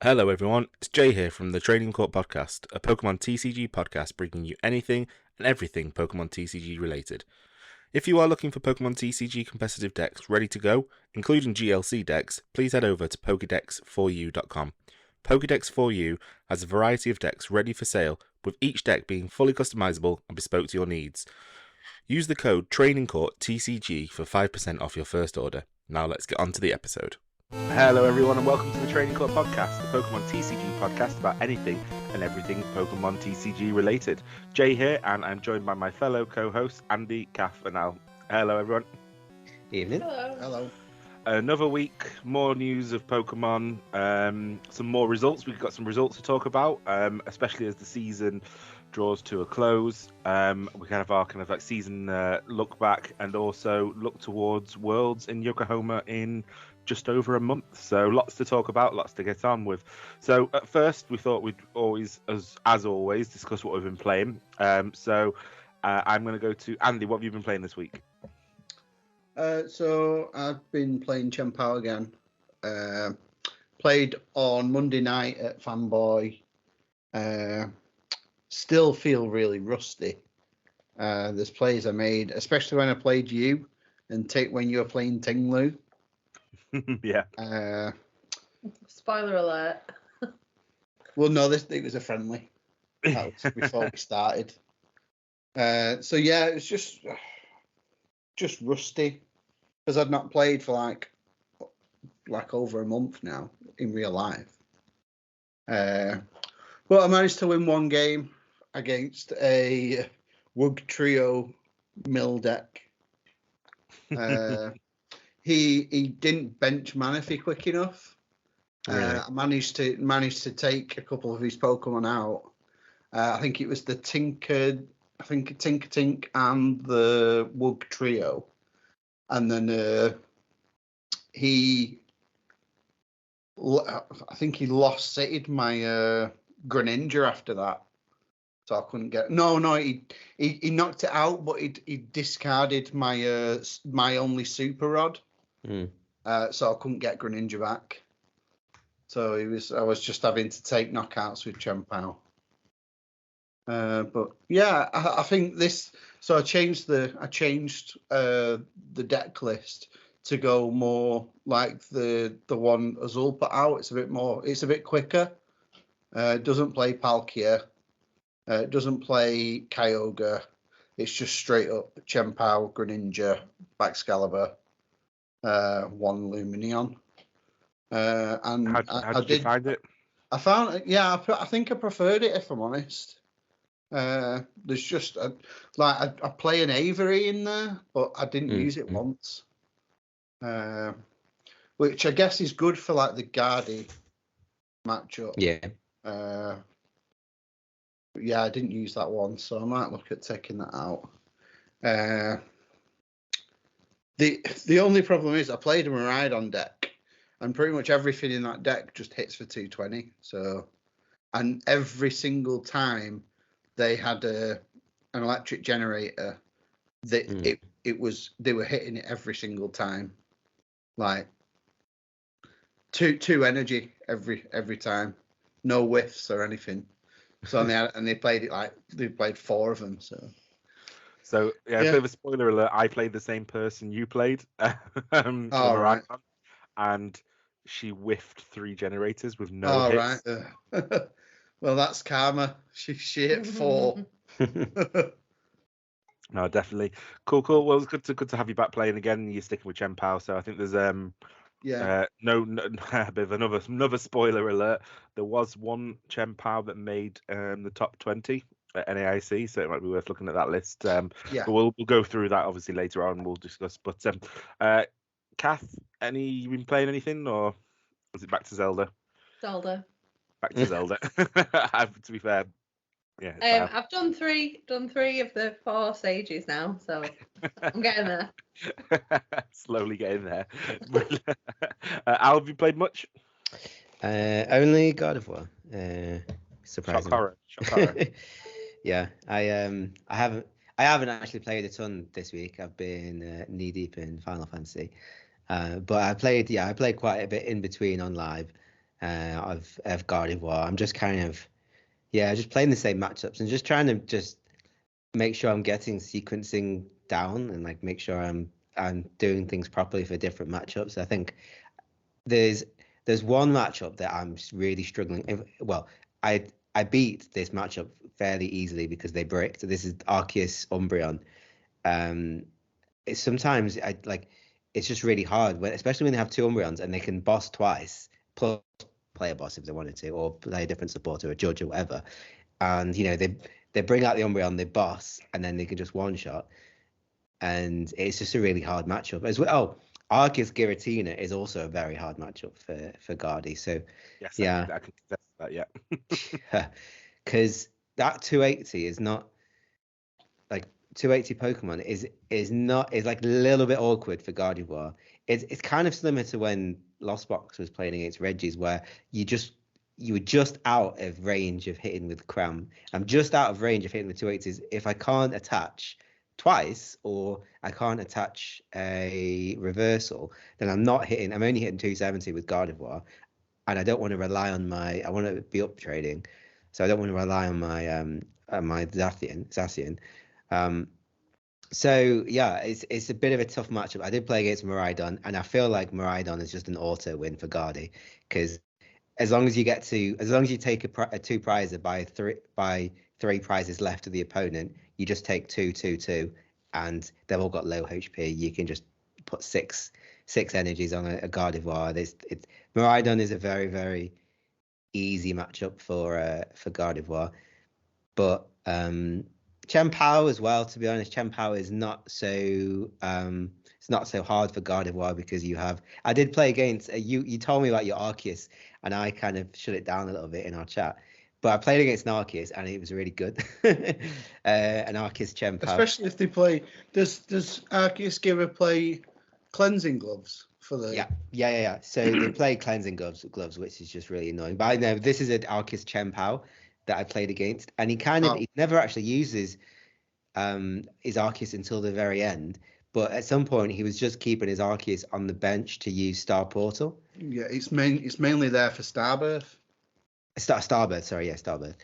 Hello everyone, it's Jay here from the Trading Court Podcast, a Pokemon TCG podcast bringing you anything and everything Pokemon TCG related. If you are looking for Pokemon TCG competitive decks ready to go, including GLC decks, please head over to PokéDex4U.com. Pokédex4U has a variety of decks ready for sale, with each deck being fully customizable and bespoke to your needs. Use the code TrainingCourtTCG for 5% off your first order. Now let's get on to the episode. Hello everyone and welcome to the Trading Court Podcast, the Pokemon TCG podcast about anything and everything Pokemon TCG related. Jay here, and I'm joined by my fellow co-hosts Andy, Kath and Al. Hello everyone. Evening. Hello. Another week, more news of Pokemon, some more results. We've got some results to talk about, especially as the season draws to a close. We can have our kind of like season look back and also look towards Worlds in Yokohama in just over a month. So lots to talk about, lots to get on with. So at first we thought we'd always, as always, discuss what we've been playing. So I'm going to go to Andy. What have you been playing this week? So I've been playing Chien-Pao again. Played on Monday night at Fanboy. Still feel really rusty. There's plays I made, especially when I played you and when you were playing Tinglu. Yeah. Spoiler alert. Well, no, it was a friendly. That was before we started. So yeah, it was just rusty because I'd not played for like over a month now in real life. But I managed to win one game against a Wug Trio mill deck. He didn't bench Manaphy quick enough. Really? I managed to take a couple of his Pokemon out. I think it was the Tinker Tink and the Wug Trio, and then I think he lost sighted my Greninja after that, so I couldn't get. No, he knocked it out, but he discarded my only Super Rod. So I couldn't get Greninja back. So I was just having to take knockouts with Chien-Pao. But yeah, I think this. So I changed the deck list to go more like the one Azul put out. It's a bit quicker. It doesn't play Palkia. It doesn't play Kyogre. It's just straight up Chien-Pao, Greninja, Baxcalibur, one Lumineon. And how did you find it? I found it. Yeah, I think I preferred it, if I'm honest. There's just I play an Avery in there, but I didn't use it once. Which I guess is good for like the Guardy matchup. Yeah. Yeah, I didn't use that one, so I might look at taking that out. The only problem is I played a Miraidon deck, and pretty much everything in that deck just hits for 220. So, and every single time they had an electric generator, they were hitting it every single time, like two energy every time, no whiffs or anything. So they played it like they played four of them. So yeah, a bit of a spoiler alert. I played the same person you played, right. And she whiffed 3 generators with no hits. Right. Well, that's karma. She hit 4. No, definitely. Cool. Well, it's good to have you back playing again. You're sticking with Chien-Pao, so I think there's no a bit of another spoiler alert. There was one Chien-Pao that made the top 20 at NAIC, so it might be worth looking at that list. But we'll go through that obviously later on. We'll discuss. But Kath, you been playing anything, or is it back to Zelda? Zelda. Back to Zelda. To be fair, yeah. I've done three of the 4 stages now, so I'm getting there. Slowly getting there. Al, have you played much? Only God of War. Surprisingly. Shock horror. Yeah, I haven't actually played a ton this week. I've been knee deep in Final Fantasy, but I played quite a bit in between on live. of Gardevoir. I'm just kind of just playing the same matchups and just trying to just make sure I'm getting sequencing down and like make sure I'm doing things properly for different matchups. I think there's one matchup that I'm really struggling. I beat this matchup fairly easily because they bricked. This is Arceus Umbreon. Sometimes it's just really hard, especially when they have two Umbreons and they can boss twice, plus play a boss if they wanted to, or play a different supporter, a judge, or whatever. And they bring out the Umbreon, they boss, and then they can just one shot. And it's just a really hard matchup as well. Oh, Arceus Giratina is also a very hard matchup for Guardy. So Yes, yeah, I can contest that. Yeah. because that 280 is not like 280 Pokemon is like a little bit awkward for Gardevoir. It's kind of similar to when Lost Box was playing against Reggie's, where you were just out of range of hitting with Cram. I'm just out of range of hitting with 280s. If I can't attach twice or I can't attach a reversal, then I'm not hitting. I'm only hitting 270 with Gardevoir, and I don't want to rely on I want to be up trading, so I don't want to rely on my Zacian. So yeah, it's a bit of a tough matchup. I did play against Miraidon, and I feel like Miraidon is just an auto win for Guardy because as long as you take a two prizer by three prizes left of the opponent, you just take two, and they've all got low HP. You can just put six energies on a Gardevoir. Miraidon is a very, very easy matchup for Gardevoir, but Chien-Pao as well. To be honest, Chien-Pao is not so it's not so hard for Gardevoir because I did play against you told me about your Arceus and I kind of shut it down a little bit in our chat. But I played against an Arceus and it was really good. An Arceus Chien-Pao. Especially if they play. Does Arceus Gira play cleansing gloves for the? Yeah. So they play cleansing gloves, which is just really annoying. But I know this is an Arceus Chien-Pao that I played against, and he never actually uses his Arceus until the very end. But at some point, he was just keeping his Arceus on the bench to use Star Portal. Yeah, it's mainly there for Starbirth. Starbirth, sorry, yeah, Starbirth.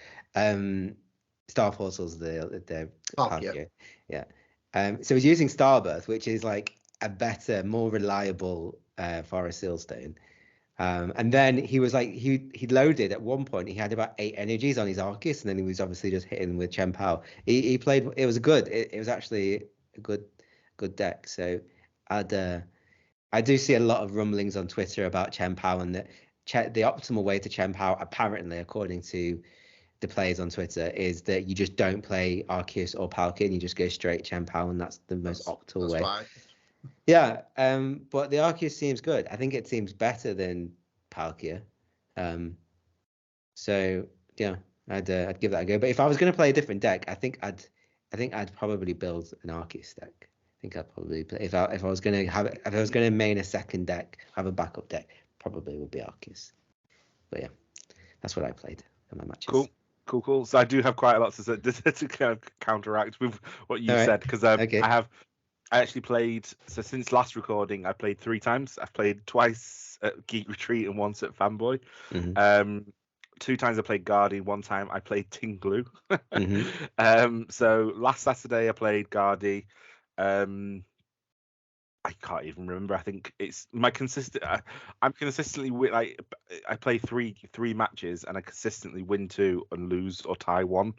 Star Portal's the Palkia. Yeah. So he's using Starbirth, which is like a better, more reliable Forest Sealstone. And then he was like he loaded at one point. He had about 8 energies on his Arceus, and then he was obviously just hitting with Chien-Pao. He played. It was good. It was actually a good deck. So I do see a lot of rumblings on Twitter about Chien-Pao and the optimal way to Chien-Pao, apparently, according to the players on Twitter, is that you just don't play Arceus or Palkia, and you just go straight Chien-Pao, and that's the most optimal way. Fine. Yeah, but the Arceus seems good. I think it seems better than Palkia. So yeah, I'd give that a go. But if I was going to play a different deck, I think I'd probably build an Arceus deck. I think I'd probably play if I was going to main a second deck, have a backup deck, probably would be Arceus. But yeah, that's what I played in my matches. Cool. So I do have quite a lot to kind of counteract with what you said because Okay. I actually played, so since last recording, I played 3 times. I've played twice at Geek Retreat and once at Fanboy. Mm-hmm. 2 times I played Guardian, 1 time I played Tinglu. Mm-hmm. So last Saturday I played Guardi. I can't even remember. I think it's my consistent. I'm consistently like I play three matches and I consistently win 2 and lose or tie 1.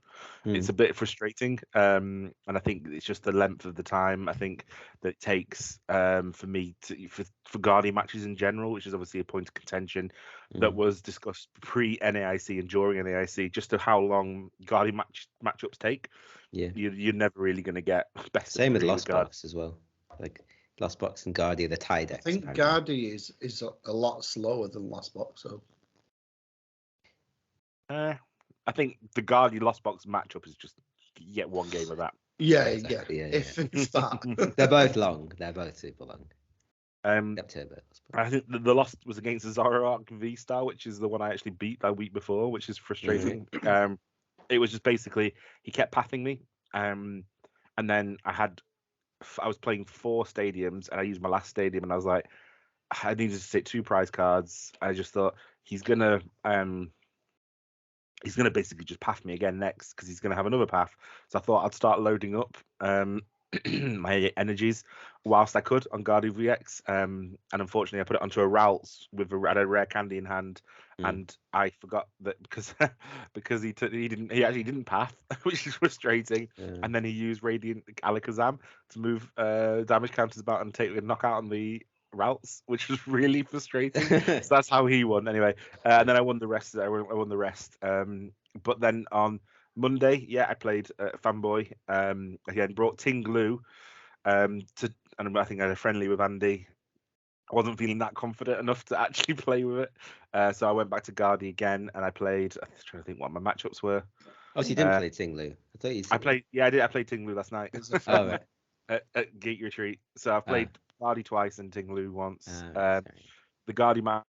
It's a bit frustrating, and I think it's just the length of the time. I think that it takes for me for Guardian matches in general, which is obviously a point of contention that was discussed pre NAIC and during NAIC, just to how long Guardian matchups take. Yeah, you're never really going to get best. Same with Lost Box as well. Like Lost Box and Guardi are the tie decks. I think Guardi is a lot slower than Lost Box. So I think the Guardi Lost Box matchup is just you get 1 game of that. Yeah. If it's that. They're both long. They're both super long. I think the loss was against the Zoroark V-Star, which is the one I actually beat that week before, which is frustrating. It was just basically he kept pathing me, and then I was playing 4 stadiums, and I used my last stadium, and I was like, I needed to take 2 prize cards. I just thought, he's gonna basically just path me again next because he's gonna have another path. So I thought I'd start loading up my energies whilst I could on Guardian VX. And unfortunately, I put it onto a Ralts with a rare candy in hand, and I forgot that because he actually didn't path, which is frustrating. And then he used Radiant Alakazam to move damage counters about and take the knockout on the Ralts, which was really frustrating. So that's how he won anyway. And then I won the rest. I won the rest. But then on Monday, I played Fanboy. Again, brought Tinglu to, and I think I had a friendly with Andy. I wasn't feeling that confident enough to actually play with it, so I went back to Guardi again, and I played. I'm trying to think what my matchups were. Oh, so you didn't play Tinglu? I thought you. I played. Yeah, I did. I played Tinglu last night. Oh, right. at Gate Retreat. So I've played Guardi twice and Tinglu once. Sorry. The Guardi match.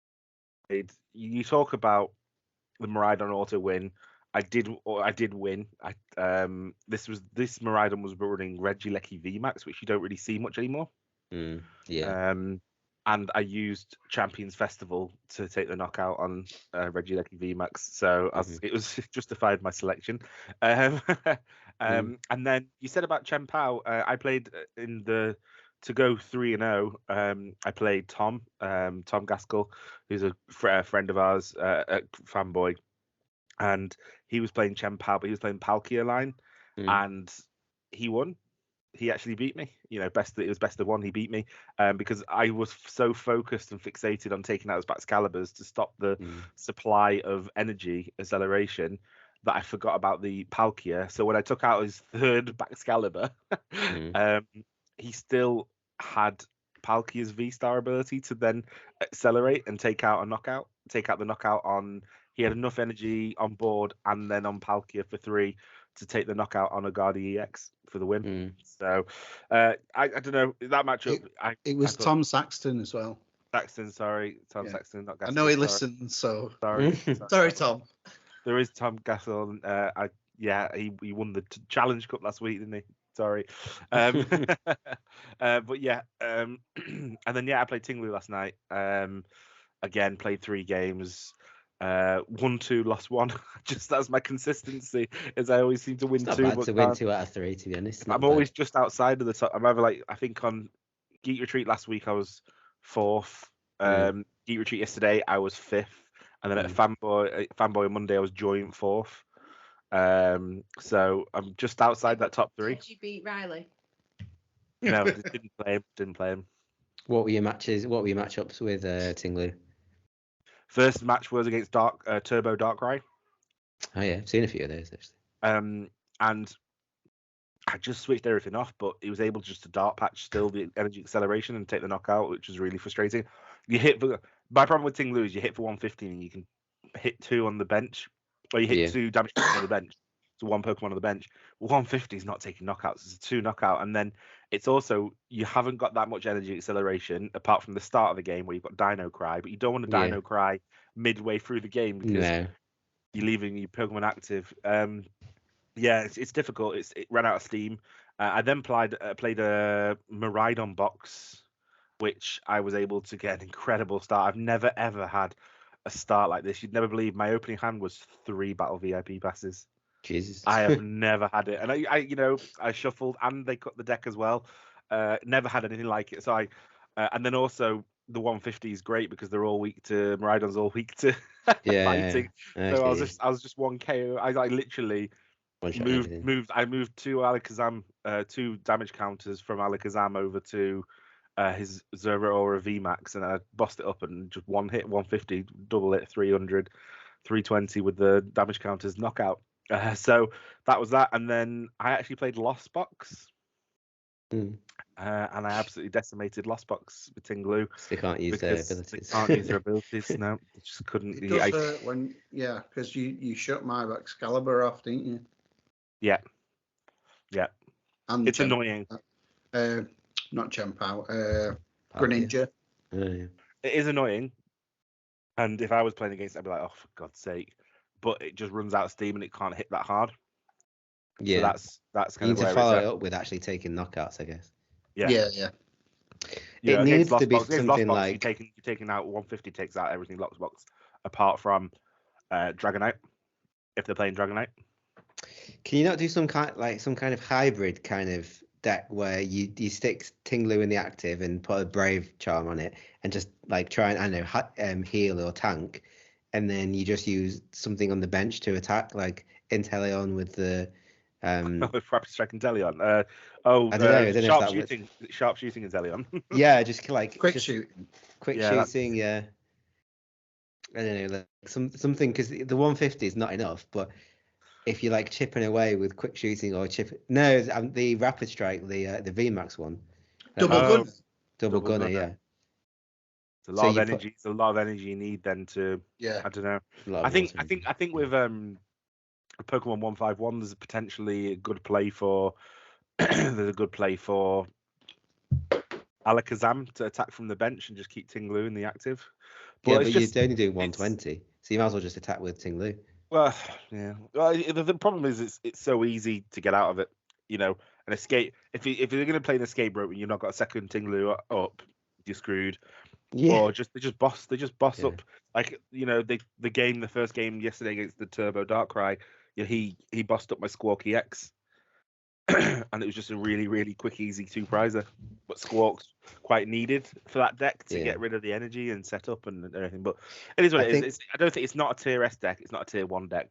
You talk about the Miraidon auto win. I did win. This Miraidon was running Regieleki VMAX, which you don't really see much anymore. And I used Champions Festival to take the knockout on Regieleki VMAX, so it was justified my selection. And then you said about Chen Pao. I played in the to go 3-0. I played Tom Gaskell, who's a friend of ours at Fanboy. And he was playing Chen Pao, but he was playing Palkia line, and he won. He actually beat me. It was best of one. He beat me because I was so focused and fixated on taking out his Baxcaliburs to stop the supply of energy acceleration that I forgot about the Palkia. So when I took out his third Baxcalibur, he still had Palkia's V-Star ability to then accelerate and take out the knockout on. He had enough energy on board and then on Palkia for 3 to take the knockout on a Guardi EX for the win. So I don't know that matchup. It was Tom Saxton as well. Saxton, sorry, Tom Saxton. Not Gaskell, I know he listens, so sorry. Sorry, Tom. There is Tom Gaskell. He won the Challenge Cup last week, didn't he? Sorry. But yeah, and then I played Tinglu last night. Again, played 3 games. Won 2, lost 1. Just that's my consistency, as I always seem to win 2. It's not bad to win 2 out of 3, to be honest. I'm always just outside of the top. I'm either I think on Geek Retreat last week I was 4th. Geek Retreat yesterday I was 5th, and then at Fanboy Monday I was joint 4th. So I'm just outside that top 3. Did you beat Riley? No, didn't play him. What were your matches? What were your matchups with Tinglu? First match was against Turbo Darkrai. Oh yeah, I've seen a few of those actually. And I just switched everything off, but he was able just to dart patch still the energy acceleration and take the knockout, which was really frustrating. My problem with Tinglu is you hit for 115 and you can hit 2 on the bench, or you hit 2 damage on the bench. So 1 Pokemon on the bench. 150 is not taking knockouts. It's a 2 knockout, and then it's also you haven't got that much energy acceleration apart from the start of the game where you've got Dino Cry, but you don't want to Dino Cry midway through the game because you're leaving your Pokemon active. It's difficult. It ran out of steam. I then played a Miraidon box, which I was able to get an incredible start. I've never ever had a start like this. You'd never believe my opening hand was 3 battle VIP passes. Jesus. I have never had it, and I shuffled and they cut the deck as well. Never had anything like it. So and then also the 150 is great because they're all weak to Miraidon's all weak to fighting. So I was just 1 KO. I literally moved. I moved 2 Alakazam, 2 damage counters from Alakazam over to his Zeraora VMAX, and I bossed it up and just 1 hit 150, double it 300, 320 with the damage counters knockout. So that was that, and then I actually played Lost Box, and I absolutely decimated Lost Box with Tinglu. They can't use their abilities. They can't use their abilities. No, they just couldn't. Because you shut my Excalibur off, didn't you? Yeah. And it's annoying. Not Chempao, Greninja. It is annoying, and if I was playing against it, I'd be like, oh, for God's sake. But it just runs out of steam and it can't hit that hard. Yeah, so that's kind you of need where to follow it's it up with actually taking knockouts, I guess. Yeah. It needs to be something Box, like you're taking out 150 takes out everything Lost Box. apart from Dragonite, if they're playing Dragonite. Can you not do some kind of hybrid kind of deck where you stick Tinglu in the active and put a Brave Charm on it and just like try and, I don't know, heal or tank, and then you just use something on the bench to attack, like Inteleon with the With Rapid Strike and Inteleon. I don't know if that Sharpshooting Inteleon. Yeah, just like Quick shooting. quick Yeah, shooting. Yeah, I don't know, like something, because the 150 is not enough, but if you're like chipping away with quick shooting or the Rapid Strike, the VMAX one, Double gun. double gunner, gunner. yeah. It's a lot of energy. It's a lot of energy you need then to. Yeah. I don't know. A lot of I think water. with Pokemon 151, there's potentially a good play for there's a good play for Alakazam to attack from the bench and just keep Tinglu in the active. Yeah, but you're only doing 120, so you might as well just attack with Tinglu. Well, yeah. Well, the problem is it's so easy to get out of it. You know, an escape. If you're going to play an escape rope and you've not got a second Tinglu up, you're screwed. Yeah. Or they just boss Yeah. up. Like, you know, the first game yesterday against the Turbo Darkrai, he bossed up my Squawky X. And it was just a really, really quick, easy 2-prizer. But Squawk's quite needed for that deck to get rid of the energy and set up and everything. But it is what it is. I don't think it's not a tier S deck. It's not a tier 1 deck.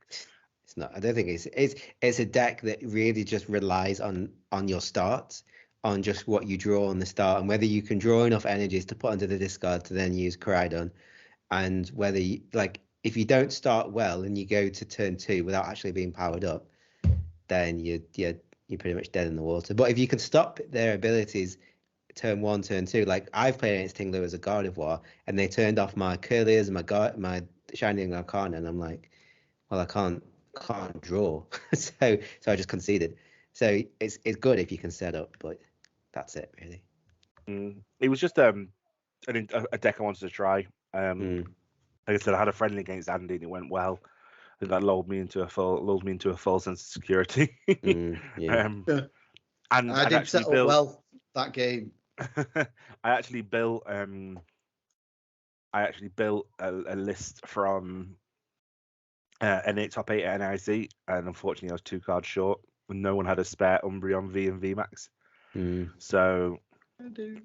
It's not. I don't think it's a deck that really just relies on your starts, on just what you draw on the start, and whether you can draw enough energies to put onto the discard to then use Koraidon, and whether if you don't start well and you go to turn 2 without actually being powered up, then you're pretty much dead in the water. But if you can stop their abilities turn 1, turn 2, like I've played against Tinglu as a Gardevoir, and they turned off my Curliers and my Shining Arcana, and I'm like, well, I can't draw, so I just conceded. So it's good if you can set up, but that's it really. It was just a deck I wanted to try. Like I said, I had a friendly against Andy and it went well. I think that lulled me into a full sense of security. Yeah. And I did set up well that game. I actually built a list from top 8 at NAIC, and unfortunately I was 2 cards short and no one had a spare Umbreon V and VMAX. So I do.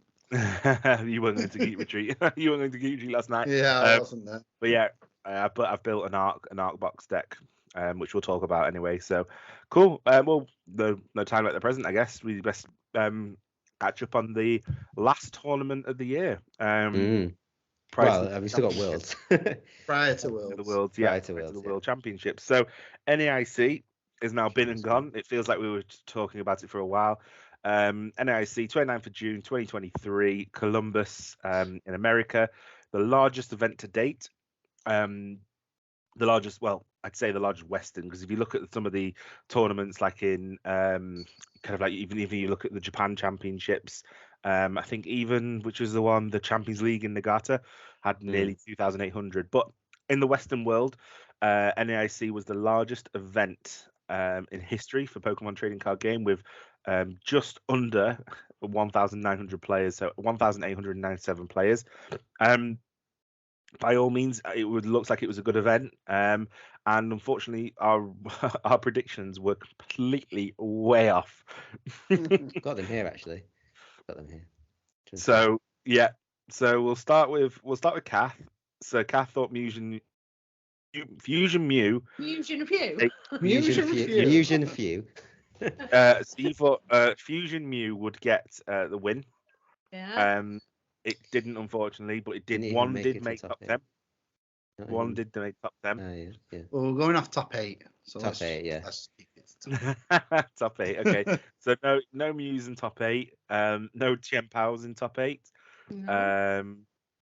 you weren't going to Geek Retreat. You weren't going to Geek Retreat last night. Yeah, I wasn't there. But yeah, I've built an Arc box deck, which we'll talk about anyway. So cool. Well, no time like the present, I guess. We best catch up on the last tournament of the year. Well, we've still got Worlds. Prior to Worlds. The Worlds, yeah. Prior to the Worlds, World Championships. So NAIC is now been and gone. It feels like we were talking about it for a while. NAIC, 29th of June, 2023, Columbus, in America. The largest event to date. I'd say the largest Western, because if you look at some of the tournaments, like in kind of like even if you look at the Japan Championships, I think even, which was the Champions League in Nagata, had nearly 2,800. But in the Western world, NAIC was the largest event in history for Pokemon trading card game, with just under 1,900 players, so 1,897 players. By all means, looks like it was a good event, and unfortunately, our predictions were completely way off. Got them here actually. Got them here. So yeah, so we'll start with Kath. So Kath thought Fusion Mew. So you thought Fusion Mew would get the win. Yeah. It didn't, unfortunately, but it did. Didn't Did make top 10. One did make top 10. Oh, yeah. Well, we're going off top 8. So top 8, yeah. Top 8, okay. So no Mews in top 8. No Chien-Paos in top 8. No.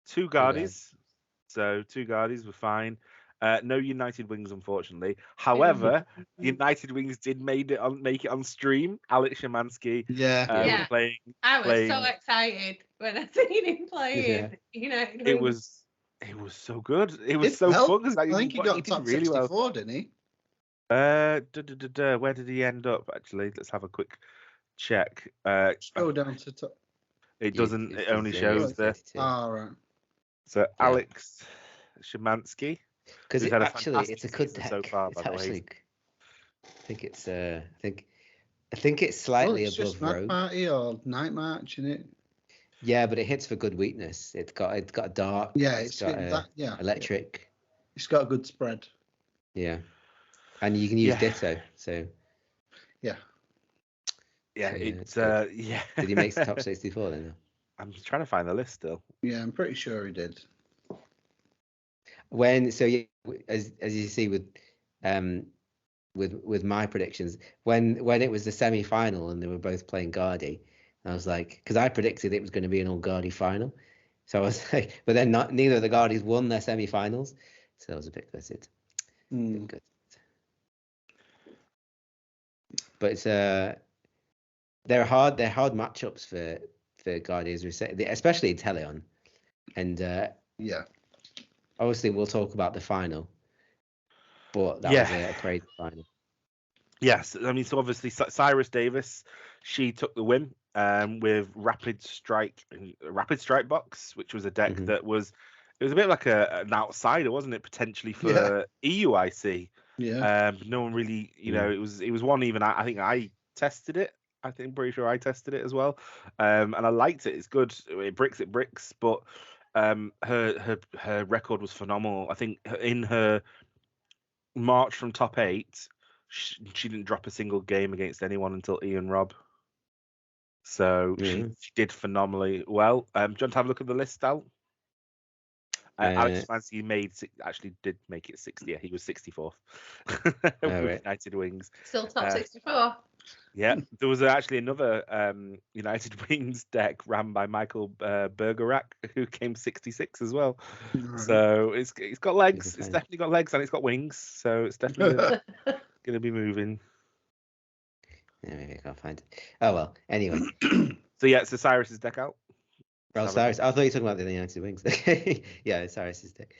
2 Guardies. So 2 Guardies were fine. No United Wings, unfortunately. However, United Wings did make it on stream. Alex Szymanski. Yeah. Playing. I was so excited when I seen him playing. Yeah. It was so good. It was so fun. I think he got top really 64, well. Didn't he? Where did he end up? Actually, let's have a quick check. Go down to top. It doesn't. It only shows the. Oh, right. So Alex Shemansky. Because Who's it, had a actually, it's a fantastic good season deck. so far, It's by the way. actually, I think it's I think it's Well, slightly it's just above Mad Rogue. Party or Night March, isn't it? Yeah, but it hits for good weakness. It's got a dark. Yeah, it's got that. Yeah, electric. it's got a good spread. Yeah, and you can use Yeah. Ditto. So Yeah. Yeah, so, it's good. yeah. Did he make the top 64 then? I'm trying to find the list still. Yeah, I'm pretty sure he did. As you see with my predictions, when it was the semi-final and they were both playing Guardy, I was like, because I predicted it was going to be an all Guardy final, so I was like, but then neither of the Guardies won their semi-finals, so I was a bit gutted. Mm. But it's they're hard matchups for Guardians, especially Teleon, and Yeah. obviously we'll talk about the final, but that was a crazy final. Yes, I mean, so obviously Cyrus Davis, she took the win with Rapid Strike box, which was a deck Mhm. that was it was a bit like an outsider, wasn't it, potentially for EUIC? Yeah. No one really, it was one even I think I tested it. I think pretty sure I tested it as well, and I liked it. It's good. It bricks, but her record was phenomenal. I think in her March from top 8, she didn't drop a single game against anyone until Ian Robb. So she did phenomenally well. Do you want to have a look at the list, Al? Alex Fancy actually did make it 60th. He was 64th with United Wings. Still top 64. Yeah, there was actually another United Wings deck ran by Michael Bergerac who came 66 as well. Right. So it's got legs. It's definitely got legs and it's got wings. So it's definitely going to be moving. Yeah, maybe I can't find it. Oh well. Anyway. So Cyrus's deck out. Well, Cyrus. I thought you were talking about the United Wings. Yeah, Cyrus's deck.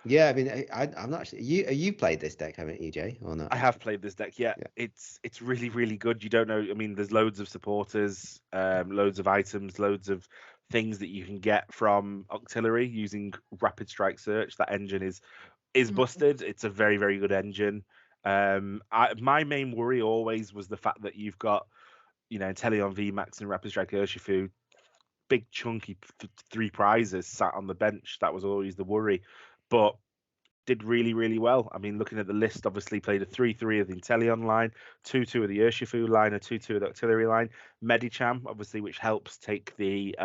Yeah, I mean, I'm not actually. You played this deck, haven't you, Jay, or not? I have played this deck. Yeah. It's really really good. You don't know. I mean, there's loads of supporters, loads of items, loads of things that you can get from Auxiliary using Rapid Strike Search. That engine is busted. It's a very very good engine. My main worry always was the fact that you've got, Teleon VMAX and Rapid Strike Urshifu, big chunky 3 prizes sat on the bench. That was always the worry, but did really really well. I mean, looking at the list, obviously played a 3-3 of the Inteleon line, 2-2 of the Urshifu line, a 2-2 of the Auxiliary line, Medicham, obviously, which helps take the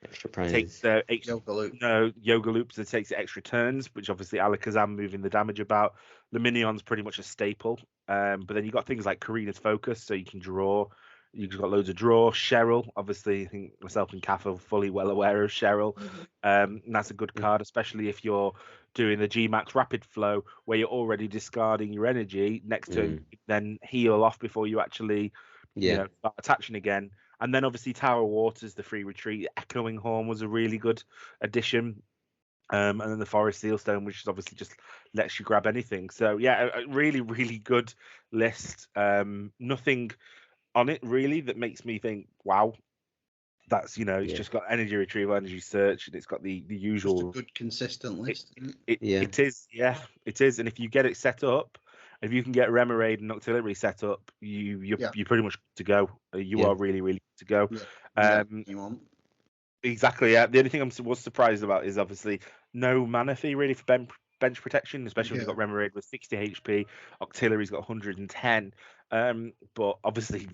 extra prizes. Takes the Yoga loops that takes the extra turns, which obviously Alakazam moving the damage about. Luminion's pretty much a staple. But then you got things like Karina's Focus, so you can draw. You've got loads of draw. Cheryl, obviously, I think myself and Kath are fully well aware of Cheryl. And that's a good card, especially if you're doing the G-Max Rapid Flow, where you're already discarding your energy. Next turn, then heal off before you actually start attaching again. And then obviously Tower of Waters, the free retreat. Echoing Horn was a really good addition. And then the Forest Sealstone, which is obviously just lets you grab anything. So yeah, a really, really good list. Nothing on it really that makes me think, wow, that's it's just got energy retrieval, energy search, and it's got the usual. Just a good consistent list. It is, it is. And if you get it set up, if you can get Remoraid and Auxiliary set up, you're pretty much to go. You are really, really to go. You want. Exactly. Yeah. The only thing I was surprised about is obviously no mana fee really for bench protection, especially when you've got Remoraid with 60 HP, Auxiliary's got 110. But obviously,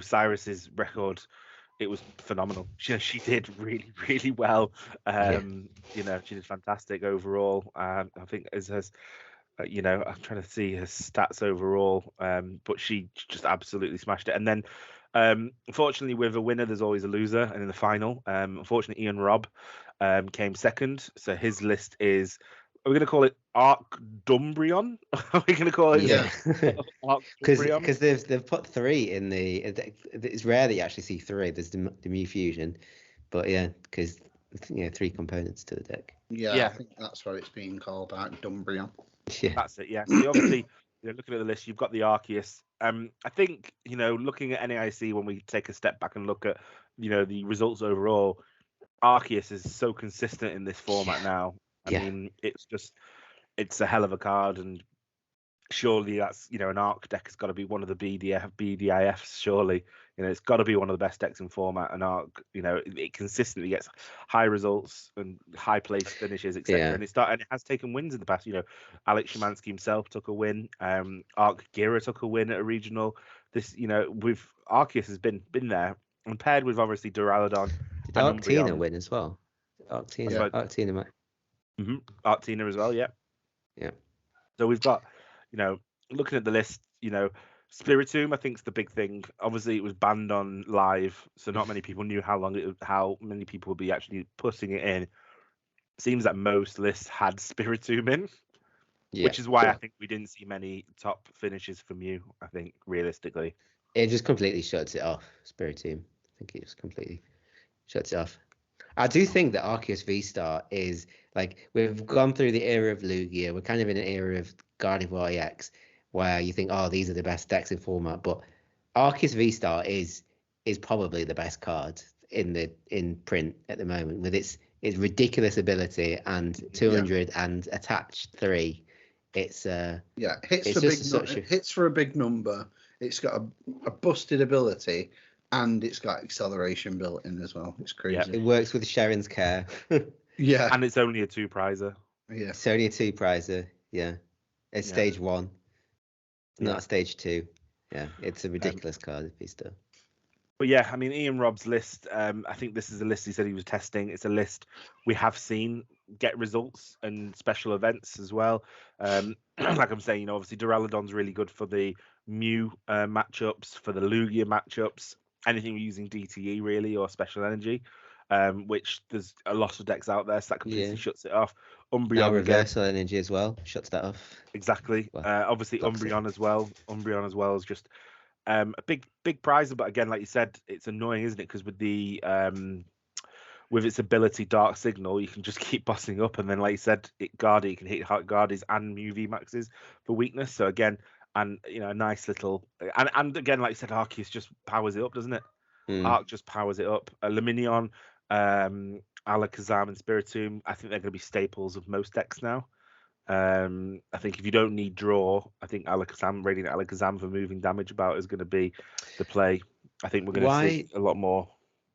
Cyrus's record, it was phenomenal. She did really, really well. She did fantastic overall. I think as I'm trying to see her stats overall, but she just absolutely smashed it. And then, unfortunately, with a winner, there's always a loser. And in the final, unfortunately, Ian Robb came second. So his list is, are we going to call it Arc Dumbrion? Are we going to call it? Because they've put 3 in the. It's rare that you actually see 3. There's the Mew Fusion, but because 3 components to the deck. Yeah, I think that's what it's being called, Arc Dumbrion. Yeah. That's it. Yeah. So obviously, looking at the list, you've got the Arceus. I think looking at NAIC when we take a step back and look at the results overall, Arceus is so consistent in this format now. I Yeah. mean, it's a hell of a card, and surely that's, an Arc deck has got to be one of the BDIFs. Surely, it's got to be one of the best decks in format. And Arc, it consistently gets high results and high place finishes, etc. Yeah. And it has taken wins in the past. Alex Szymanski himself took a win. Arc Gira took a win at a regional. This, with Arceus has been there, and paired with obviously Duraludon Did and Arctina Umbreon. win as well? Arctina, Yeah. Arctina might. Arctina as well, yeah. Yeah. So we've got, looking at the list, Spiritomb, I think, is the big thing. Obviously, it was banned on live, so not many people knew how many people would be actually putting it in. Seems that most lists had Spiritomb in, Yeah. which is why I think we didn't see many top finishes from you, I think, realistically. It just completely shuts it off, Spiritomb. I think it just completely shuts it off. I do think that Arceus V-Star is, like, we've gone through the era of Lugia. We're kind of in an era of Gardevoir EX where you think, oh, these are the best decks in format. But Arceus V-Star is probably the best card in print at the moment, with its ridiculous ability and 200 and attached 3. It's hits for a big number. It's got a busted ability, and it's got acceleration built in as well. It's crazy. Yeah. It works with Sharon's Care. Yeah. And it's only a 2-prizer. Yeah. It's only a 2-prizer. Yeah. It's stage 1. It's not stage 2. Yeah. It's a ridiculous card, V-Star. But yeah, I mean, Ian Robb's list, I think this is a list he said he was testing. It's a list we have seen get results and special events as well. Like I'm saying, obviously Duraludon's really good for the Mew matchups, for the Lugia matchups, anything using DTE really or special energy, which there's a lot of decks out there, so that completely shuts it off. Umbreon Now reversal energy as well shuts that off. Exactly. Well, obviously Umbreon as well. Umbreon as well is just a big prize, but again, like you said, it's annoying, isn't it? Because with the with its ability Dark Signal, you can just keep bossing up, and then, like you said, Guardy can hit Guardies and Mew V maxes for weakness. So again, and a nice little and again, like you said, Arceus just powers it up, doesn't it? Arc just powers it up. Luminion, Alakazam, and Spiritomb, I think they're going to be staples of most decks now. I think if you don't need draw, I think Radiant Alakazam for moving damage about is going to be the play. I think we're going to see a lot more.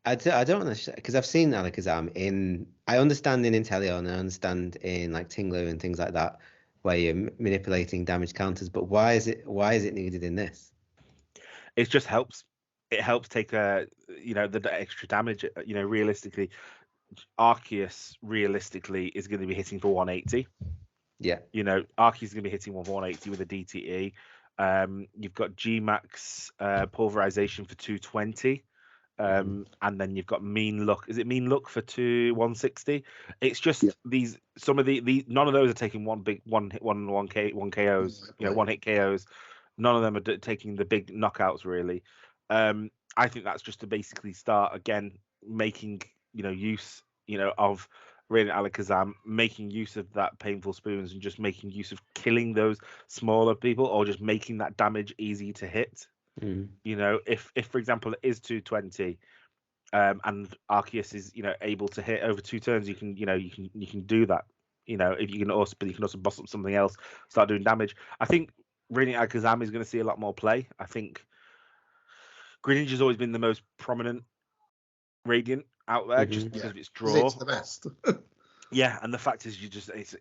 I don't understand, because I've seen Alakazam I understand in Inteleon, I understand in like Tinglu and things like that, where you're manipulating damage counters, but why is it needed in this? It just helps. It helps take the extra damage. Realistically, Arceus realistically is going to be hitting for 180. Yeah. Arceus is going to be hitting 180 with a DTE. You've got G-Max pulverization for 220. And then you've got Mean Luck. Is it Mean Luck for 160? It's just some of the none of those are taking one hit KOs. One hit KOs. None of them are taking the big knockouts really. I think that's just to basically start again making use of Radiant Alakazam, making use of that painful spoons and just making use of killing those smaller people, or just making that damage easy to hit. If for example it is 220 and Arceus is able to hit over 2 turns, you can do that. If you can also boss up something else, start doing damage. I think Radiant Alakazam is going to see a lot more play. I think Greninja has always been the most prominent Radiant out there, just because of its draw. It's the best. Yeah, and the fact is,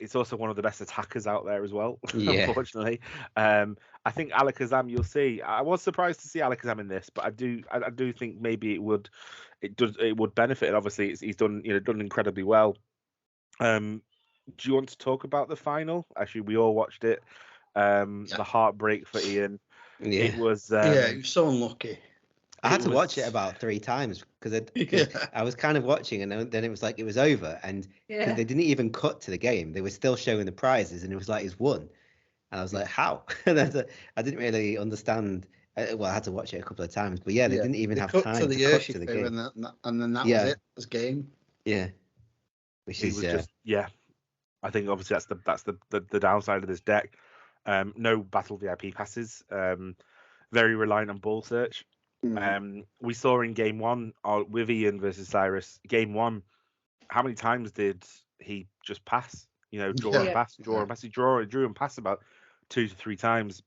it's also one of the best attackers out there as well. Yeah. Unfortunately, I think Alakazam, you'll see. I was surprised to see Alakazam in this, but I do think maybe it would benefit. And obviously, he's done incredibly well. Do you want to talk about the final? Actually, we all watched it. The heartbreak for Ian. Yeah. It was. He was so unlucky. I had to watch it about 3 times because I was kind of watching, and then it was like it was over, and because they didn't even cut to the game, they were still showing the prizes, and it was like he's won, and I was like, how? And I didn't really understand. Well, I had to watch it a couple of times, but they didn't even have time to cut to the game, and then that was it. It was game. Yeah, which is just I think obviously that's the downside of this deck. No battle VIP passes. Very reliant on ball search. We saw in game 1 with Ian versus Cyrus. Game 1, how many times did he just pass? Draw Yeah. and pass, draw Yeah. and pass. He drew and passed about 2 to 3 times.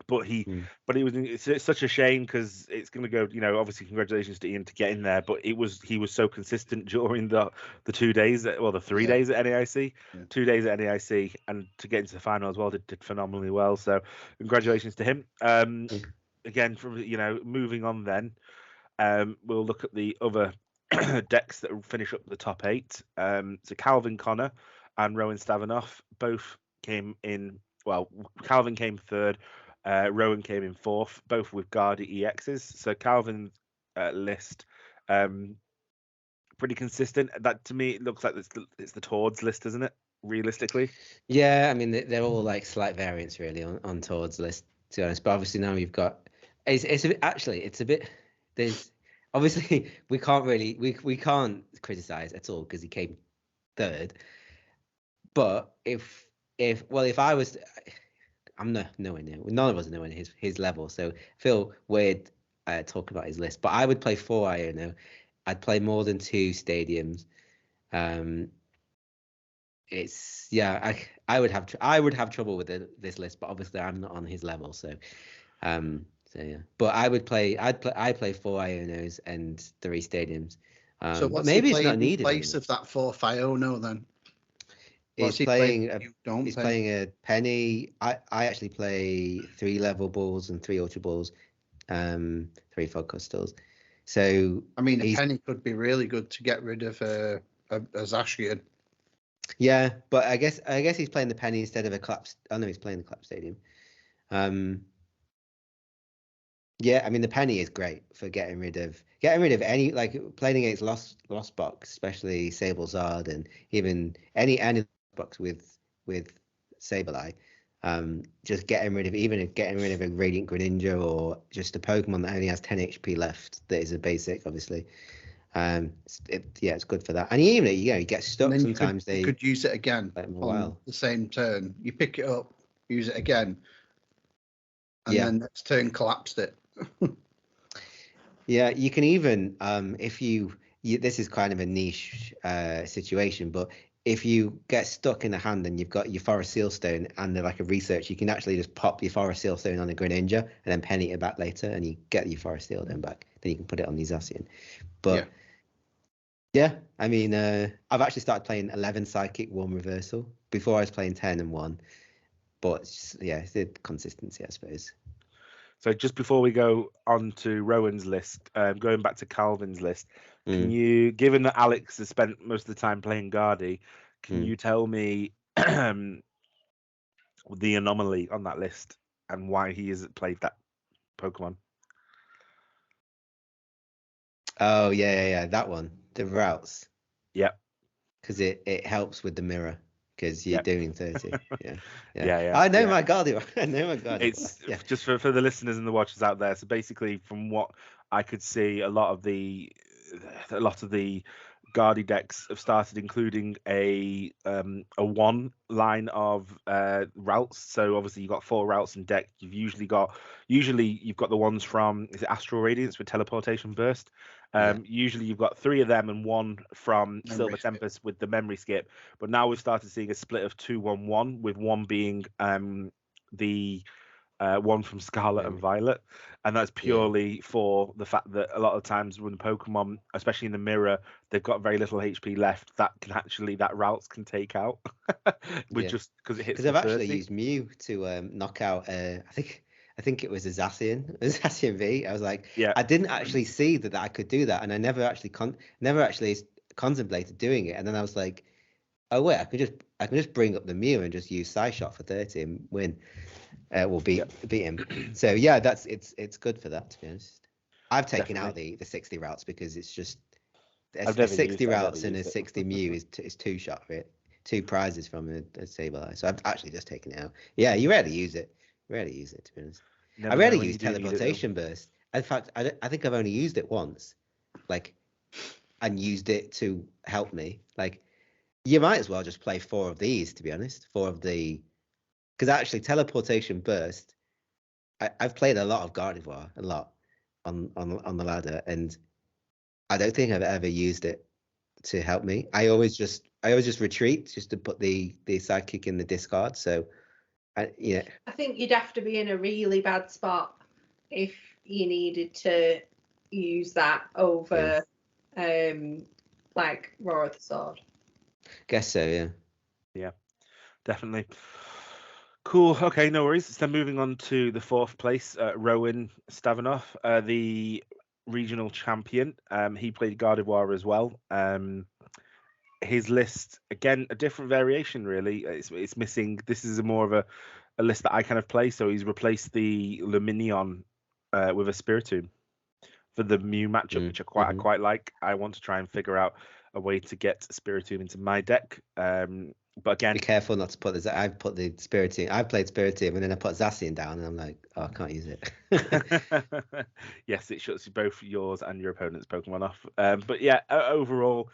But it's such a shame because it's going to go. Obviously, congratulations to Ian to get in there. But he was so consistent during the 2 days, the 3 days at NAIC, 2 days at NAIC, and to get into the final as well, did phenomenally well. So congratulations to him. Again, from moving on then, we'll look at the other decks that will finish up the top 8. So Calvin Connor and Rowan Stavanoff both came in. Well, Calvin came third. Rowan came in fourth, both with Guardi EXs. So Calvin's list, pretty consistent. That to me, it looks like it's the Tords list, isn't it? Realistically. Yeah, I mean they're all like slight variants really on Todd's list, to be honest. But obviously now you've got it's a bit, actually it's a bit there's obviously we can't criticize at all because he came third. But if I was, I'm nowhere near, none of us are nowhere near his level, so I feel weird talking about his list. But I would play 4 Iono. I'd play more than 2 stadiums. It's I would have trouble with this list, but obviously I'm not on his level, so yeah. But I'd play 4 Ionos and 3 stadiums. So But maybe it's not needed in place anymore. of that 4 Iono then? He's playing playing a penny. I actually play 3 level balls and 3 ultra balls, 3 fog crystals. So I mean, a penny could be really good to get rid of a Zacian. Yeah, but I guess he's playing the penny instead of a collapse. Oh no, he's playing the collapse stadium. Yeah, I mean the penny is great for getting rid of any, like playing against lost box, especially Sable Zard and even any box with Sableye. Just getting rid of a Radiant Greninja or just a Pokemon that only has 10 HP left that is a basic, obviously. It's good for that. And even you get stuck sometimes. You could use it again on the same turn. You pick it up, use it again, and then next turn collapsed it. Yeah, you can even if you this is kind of a niche situation, but if you get stuck in a hand and you've got your Forest Seal Stone and they're like a research, you can actually just pop your Forest Seal Stone on a Greninja and then penny it back later, and you get your Forest Seal Stone back. Then you can put it on the Zacian. But yeah, I mean, I've actually started playing 11 Psychic, 1 Reversal. Before I was playing 10 and 1. But it's the consistency, I suppose. So just before we go on to Rowan's list, going back to Calvin's list, can you, given that Alex has spent most of the time playing Guardi, can you tell me the anomaly on that list and why he hasn't played that Pokemon? Oh, yeah, that one. The routes. Yeah. Because it helps with the mirror. Because you're doing 30. Yeah. I know my Guardian. It's just for the listeners and the watchers out there. So basically, from what I could see, a lot of the Guardi decks have started including a 1 line of routes. So obviously you've got 4 routes in deck. Usually you've got the ones from, is it Astral Radiance with Teleportation Burst? Usually you've got 3 of them and 1 from Silver Tempest with the Memory Skip. But now we've started seeing a split of 2-1-1, with 1 being the one from Scarlet and Violet, and that's purely for the fact that a lot of times when Pokemon, especially in the mirror, they've got very little HP left, that routes can take out just because it hits. Because I've actually used Mew to knock out I think it was a Zacian V. I was like, I didn't actually see that I could do that, and I never actually contemplated doing it. And then I was like, oh wait, I can just bring up the Mew and just use Psyshot for 30 and win. Will beat him. So yeah, it's good for that, to be honest. I've taken out the 60 routes because it's just the 60 routes and a 60 Mew is 2 shot for it, 2 prizes from a Sableye. So I've actually just taken it out. Yeah, you rarely use it. To be honest. I rarely use Teleportation Burst. In fact, I think I've only used it once, and used it to help me. Like, you might as well just play 4 of these, to be honest. 4 of the, because actually Teleportation Burst, I've played a lot of Gardevoir, a lot on the ladder, and I don't think I've ever used it to help me. I always just retreat just to put the sidekick in the discard. So yeah. I think you'd have to be in a really bad spot if you needed to use that over like Roar of the Sword. Guess so, yeah. Yeah, definitely. Cool. Okay, no worries. So then moving on to the 4th place, Rowan Stavanoff, the regional champion. He played Gardevoir as well. His list, again, a different variation, really. It's missing. This is more of a list that I kind of play. So he's replaced the Luminion with a Spiritomb for the Mew matchup, which I quite like. I want to try and figure out a way to get Spiritomb into my deck. But again, be careful not to put this. I've put the Spiritomb. I've played Spiritomb, and then I put Zacian down, and I'm like, oh, I can't use it. Yes, it shuts both yours and your opponent's Pokemon off. But yeah, overall,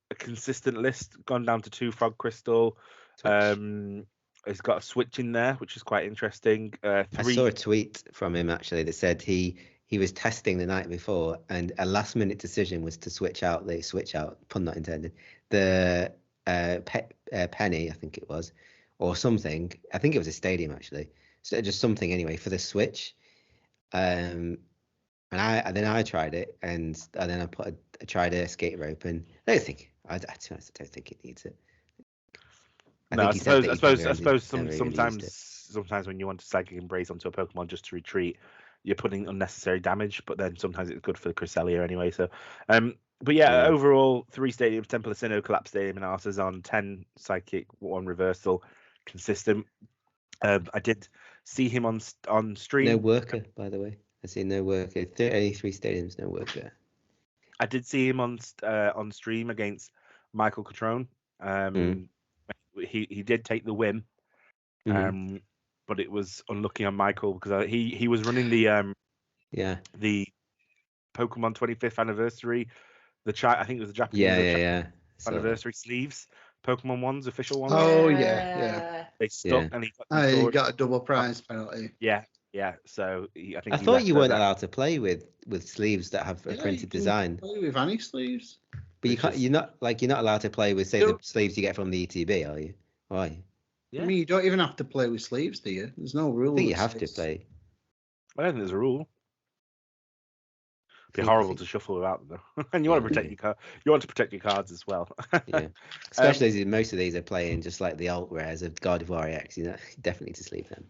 a consistent list. Gone down to 2 Frog Crystal. He's got a switch in there, which is quite interesting. 3... I saw a tweet from him actually that said he was testing the night before, and a last minute decision was to switch out, pun not intended, the penny, I think it was, or something. I think it was a stadium actually. So just something anyway for the switch. And I tried it, and then I tried a skate rope, and I don't think it needs it. I suppose sometimes when you want to Psychic Embrace onto a Pokemon just to retreat, you're putting unnecessary damage, but then sometimes it's good for the Cresselia anyway. So, but yeah, overall, 3 stadiums: Temple of Sinnoh, Collapse Stadium, and Artisan, 10 Psychic, 1 Reversal, consistent. I did see him on stream. No worker, by the way. I see no worker. Only 3 stadiums, no worker. I did see him on stream against Michael Catrone. He did take the win, but it was unlucky on Michael because he was running the Pokemon 25th anniversary, I think it was the Japanese anniversary sleeves, Pokemon ones, official ones. Oh yeah. They stuck, and he got a double prize penalty. Yeah. So I thought you weren't allowed to play with sleeves that have a printed design. Play with any sleeves. But you can't. You're not allowed to play with, say, the sleeves you get from the ETB, are you? Why? Yeah. I mean, you don't even have to play with sleeves, do you? There's no rule. I think you have to play. I don't think there's a rule. It'd be horrible to shuffle without them, though. And you want to protect your card. You want to protect your cards as well. Yeah. Especially as most of these are playing just like the alt rares of Gardevoir EX. You know, definitely to sleeve them.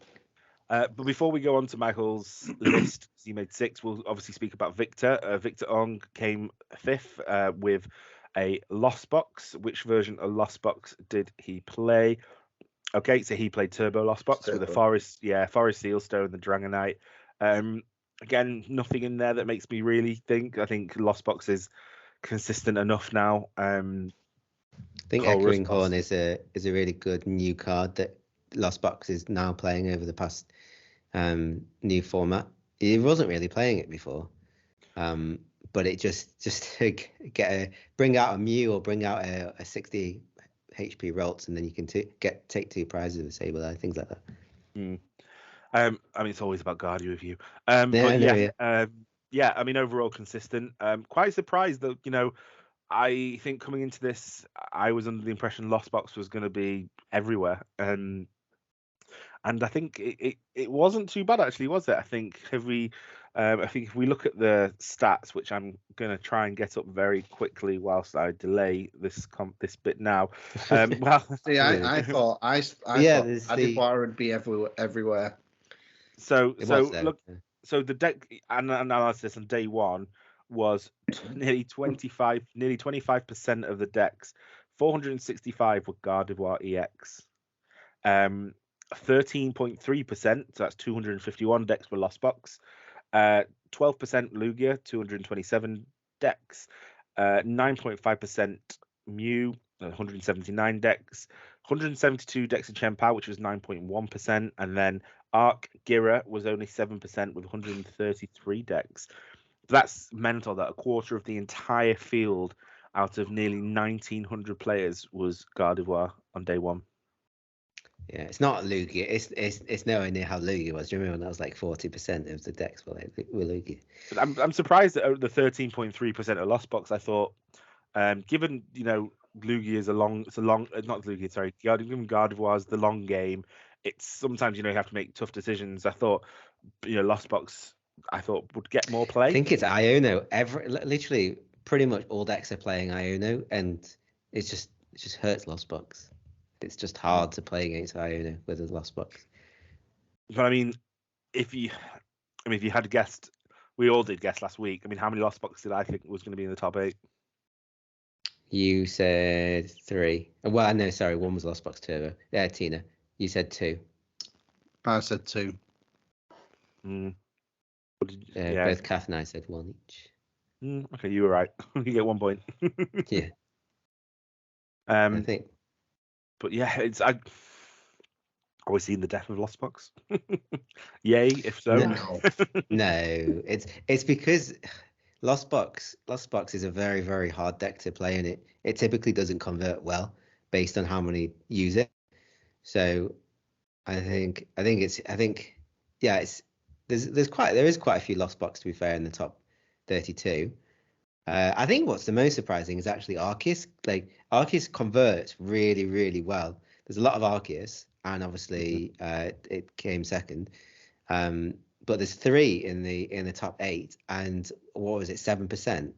But before we go on to Michael's list, he made 6. We'll obviously speak about Victor. Victor Ong came 5th with a Lost Box. Which version of Lost Box did he play? Okay, so he played Turbo Lost Box with a Forest Sealstone, the Dragonite. Again, nothing in there that makes me really think. I think Lost Box is consistent enough now. I think Echoing Horn is a really good new card that Lost Box is now playing over the past new format. He wasn't really playing it before, but it just to bring out a Mew or bring out a 60 HP Ralts, and then you can take 2 prizes with Sableye, things like that. I mean, it's always about Guardian with you. I mean, overall consistent. Quite surprised that, I think coming into this, I was under the impression Lost Box was going to be everywhere. And I think it wasn't too bad, actually, was it? I think if we look at the stats, which I'm going to try and get up very quickly whilst I delay this bit now. See, I thought Gardevoir would be everywhere. So the deck analysis on day 1 was nearly 25% of the decks. 465 were Gardevoir EX. 13.3%, so that's 251 decks were Lost Box. 12% Lugia, 227 decks. 9.5% Mew, 179 decks. 172 decks in Chien-Pao, which was 9.1%, and then Arc Gira was only 7% with 133 decks. That's mental that a quarter of the entire field out of nearly 1,900 players was Gardevoir on day 1. Yeah, it's not Lugia. It's nowhere near how Lugia was. Do you remember when that was like 40% of the decks were Lugia? But I'm surprised that the 13.3% of Lost Box. I thought Given Lugia is not Lugia, sorry, given Gardevoir's the long game. It's sometimes you have to make tough decisions. I thought Lost Box would get more play. I think it's Iono. Literally, pretty much all decks are playing Iono, and it just hurts Lost Box. It's just hard to play against Iono with a Lost Box. But I mean, if you had guessed, we all did guess last week. I mean, how many Lost Box did I think was going to be in the top 8? You said 3. Well, no, sorry, one was Lost Box Turbo. Yeah, Tina, you said 2. I said 2. Both Kath and I said 1 each. Okay, you were right. You get 1 point. Yeah. I think. But yeah, I've always seen the death of Lost Box. Yay, if so. No, it's because Lost Box is a very, very hard deck to play, and it typically doesn't convert well based on how many use it. So I think there's quite a few Lost Box, to be fair, in the top 32. I think what's the most surprising is actually Arceus. Like Arceus converts really, really well. There's a lot of Arceus, and obviously it came second. But there's 3 in the top 8, and what was it, 7%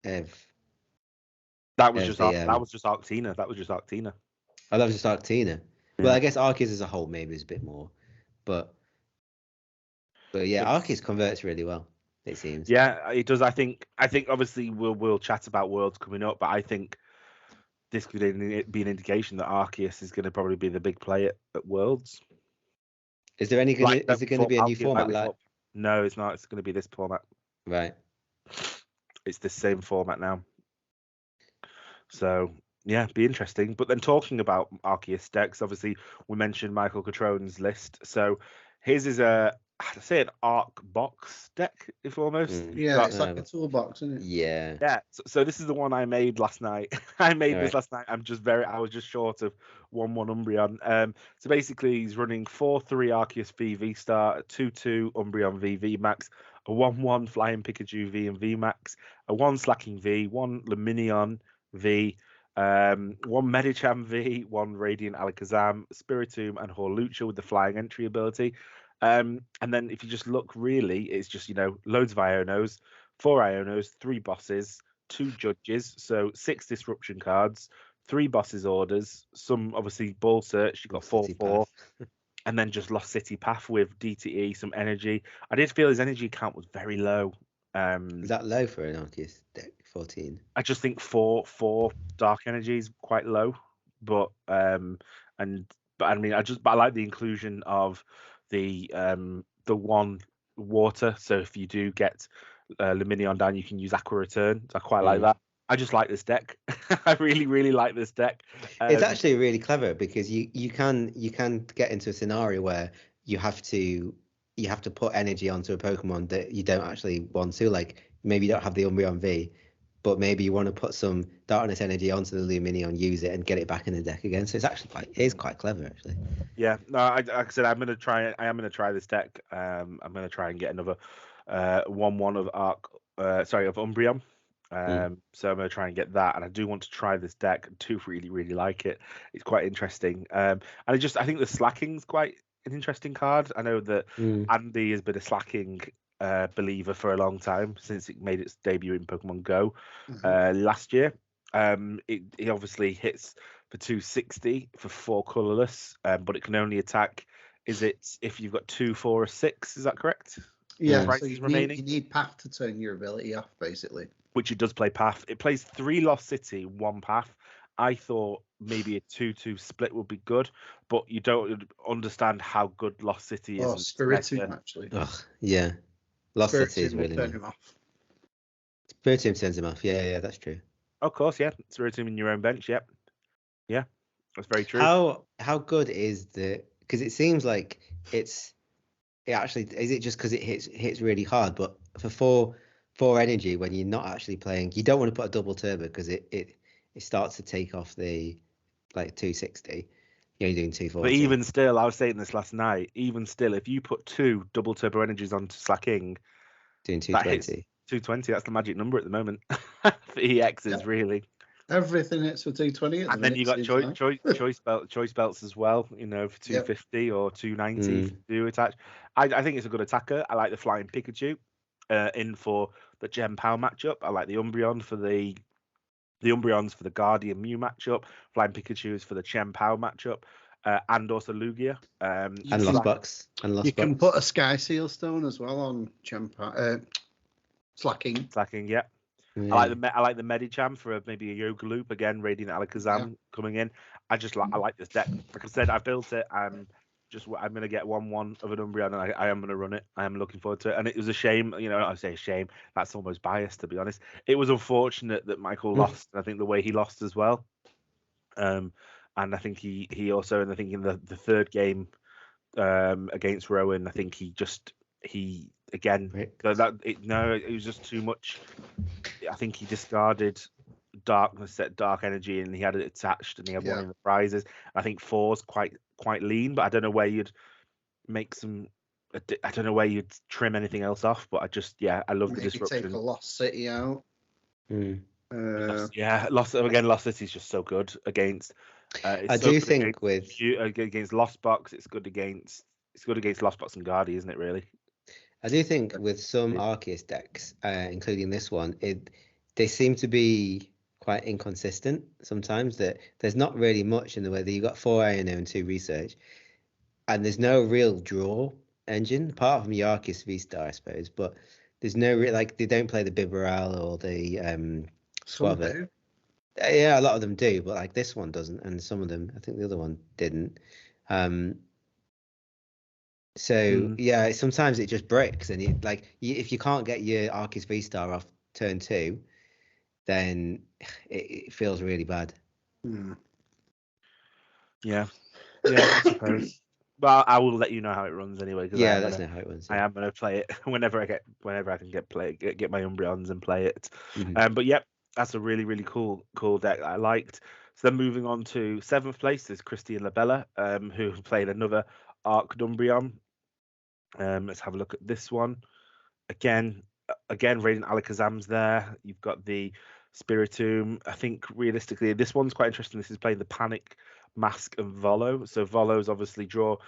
of that was just Arctina. That was just Arctina. Oh, that was just Arctina. Yeah. Well, I guess Arceus as a whole maybe is a bit more, but yeah, Arceus converts really well. It seems. Yeah, it does. I think obviously we'll chat about Worlds coming up, but I think this could be an indication that Arceus is going to probably be the big play at Worlds. Is there going to be a new format? No, it's not. It's going to be this format. Right. It's the same format now. So yeah, be interesting. But then talking about Arceus decks, obviously we mentioned Michael Catrone's list. So his is an arc box deck, if almost. Yeah, it's like a toolbox, isn't it? Yeah. Yeah. So this is the one I made last night. I made this last night. I was just short of 1/1 Umbreon. So basically he's running 4/3 Arceus V Star, a 2/2 Umbreon V Max, a 1/1 Flying Pikachu V and V Max, a 1 Slacking V, 1 Luminion V, 1 Medicham V, 1 Radiant Alakazam, Spiritomb, and Horlucha with the flying entry ability. And then if you just look, really, it's just loads of Ionos, 4 Ionos, 3 bosses, 2 judges, so 6 disruption cards, 3 bosses orders, some obviously ball search. You got 4/4, and then just Lost City Path with DTE, some energy. I did feel his energy count was very low. Is that low for an Arceus deck? 14. I just think 4 dark energy is quite low, but I mean I like the inclusion of the 1 water. So if you do get Luminion down, you can use Aqua Return. So I quite like that. I just like this deck. I really, really like this deck. It's actually really clever because you can get into a scenario where you have to put energy onto a Pokemon that you don't actually want to. Like maybe you don't have the Umbreon V, but maybe you want to put some darkness energy onto the Luminion, use it, and get it back in the deck again. So it's actually quite clever, actually. Yeah, no, like I said, I am gonna try this deck. I'm gonna try and get another 1/1 of Umbreon. So I'm gonna try and get that, and I do want to try this deck. I do really, really like it. It's quite interesting. And I think the Slacking's quite an interesting card. I know that Andy has been a Slacking believer for a long time, since it made its debut in Pokemon Go last year. It obviously hits for 260 for 4 colorless, but it can only attack. Is it if you've got 2, 4, or 6? Is that correct? Yeah. So you need Path to turn your ability off, basically. Which it does play Path. It plays 3 Lost City, 1 Path. I thought maybe a 2/2 split would be good, but you don't understand how good Lost City is. Oh, Spiritomb, actually. Yeah. Lost City is really turn him off. Spiritomb turns him off. Yeah, that's true. Of course, yeah. Spiritomb in your own bench, yep. Yeah, that's very true. How good is because it seems like is it just because it hits really hard, but for 4 energy, when you're not actually playing, you don't want to put a double turbo because it starts to take off the 260. You're only doing 240. But even still, I was saying this last night, even still, if you put 2 double turbo energies onto Slacking, doing 220. 220. That's the magic number at the moment for EXs, Yep. really. Everything hits for 220 at the And then minute. you got seems choice belts as well. You know, for 250 or 290 if you do attach. I think it's a good attacker. I like the flying Pikachu. In for the Gem Power matchup. I like the Umbreon for the Umbreons for the Guardian Mew matchup. Flying Pikachu's for the Gem Power matchup. And also Lugia. And Lost Box. You can put a Sky Seal Stone as well on Slacking. Slacking, yeah. I like the Medicham for maybe a Yoga Loop again. Radiant Alakazam coming in. I like this deck. Like I said, I built it. I'm gonna get 1/1 of an Umbreon, and I am gonna run it. I am looking forward to it. And it was a shame, I say a shame. That's almost biased, to be honest. It was unfortunate that Michael lost. I think the way he lost as well. And I think he also, and I think in the third game against Rowan, I think it was just too much. I think he discarded dark energy, and he had it attached, and he had one in the prizes. I think 4's quite lean, but I don't know where you'd make some. I don't know where you'd trim anything else off, but I love the disruption. Take a Lost City out. Lost City is just so good against. I do think against Lost Box, it's good against Lost Box and Guardi, isn't it? Really. I do think with some Arceus decks, including this one, they seem to be quite inconsistent sometimes. That there's not really much in the way that you got 4 INO and 2 Research, and there's no real draw engine apart from your Arceus V-Star, I suppose. But there's no they don't play the Bibarel or the Suave. Yeah, a lot of them do, but like this one doesn't, and some of them, I think the other one didn't. Sometimes it just breaks, and if you can't get your Arceus V-Star off turn 2, then it feels really bad. Yeah, I suppose. But I will let you know how it runs anyway. That's not how it runs. I am going to play it whenever I can get my Umbreons and play it. Mm-hmm. But yep, that's a really, really cool deck that I liked. So then moving on to 7th place is Christy and Labella, who played another Arc Umbreon. Let's have a look at this one. Again, Radiant Alakazam's there. You've got the Spiritomb. I think realistically, this one's quite interesting. This is playing the Panic, Mask, and Volo. So Volo's obviously draw,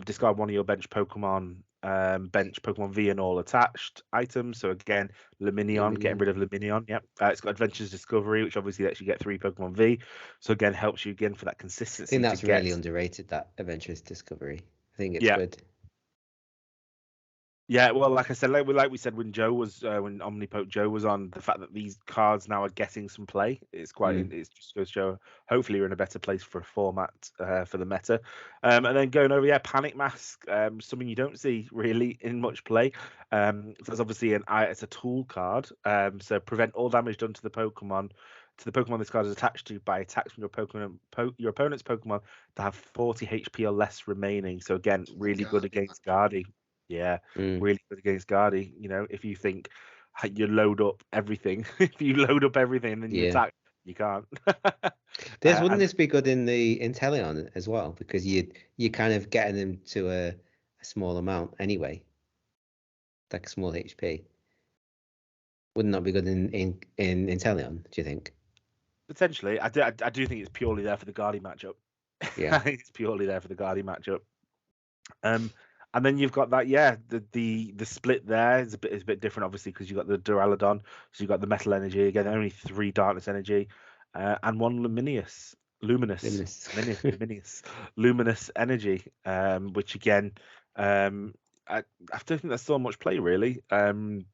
discard one of your bench Pokemon V and all attached items. So again, Luminion, getting rid of Luminion. Yep. It's got Adventures Discovery, which obviously lets you get 3 Pokemon V. So again, helps you again for that consistency. I think that's really underrated, that Adventures Discovery. I think it's good. Yeah, well, like I said, like we said when Joe was when Omnipote Joe was on, the fact that these cards now are getting some play, it's quite. It's just goes to show. Hopefully, we're in a better place for a format for the meta. And then going over, Panic Mask, something you don't see really in much play. So it's obviously it's a tool card. So prevent all damage done to the Pokemon this card is attached to by attacks from your opponent's Pokemon that have 40 HP or less remaining. So again, really good against Guardi. Yeah, really good against Guardi. If you think you load up everything, if you load up everything and then you attack, you can't. Wouldn't this be good in the Inteleon as well? Because you're kind of getting them to a small amount anyway, like a small HP. Wouldn't that be good in Inteleon? Do you think? Potentially, I do think it's purely there for the Guardi matchup. Yeah, I think it's purely there for the Guardi matchup. And then you've got that, the split there is a bit different, obviously, because you've got the Duraludon, so you've got the Metal Energy, again, only 3 Darkness Energy, and 1 Luminous Energy, which again, I don't think there's so much play, really, but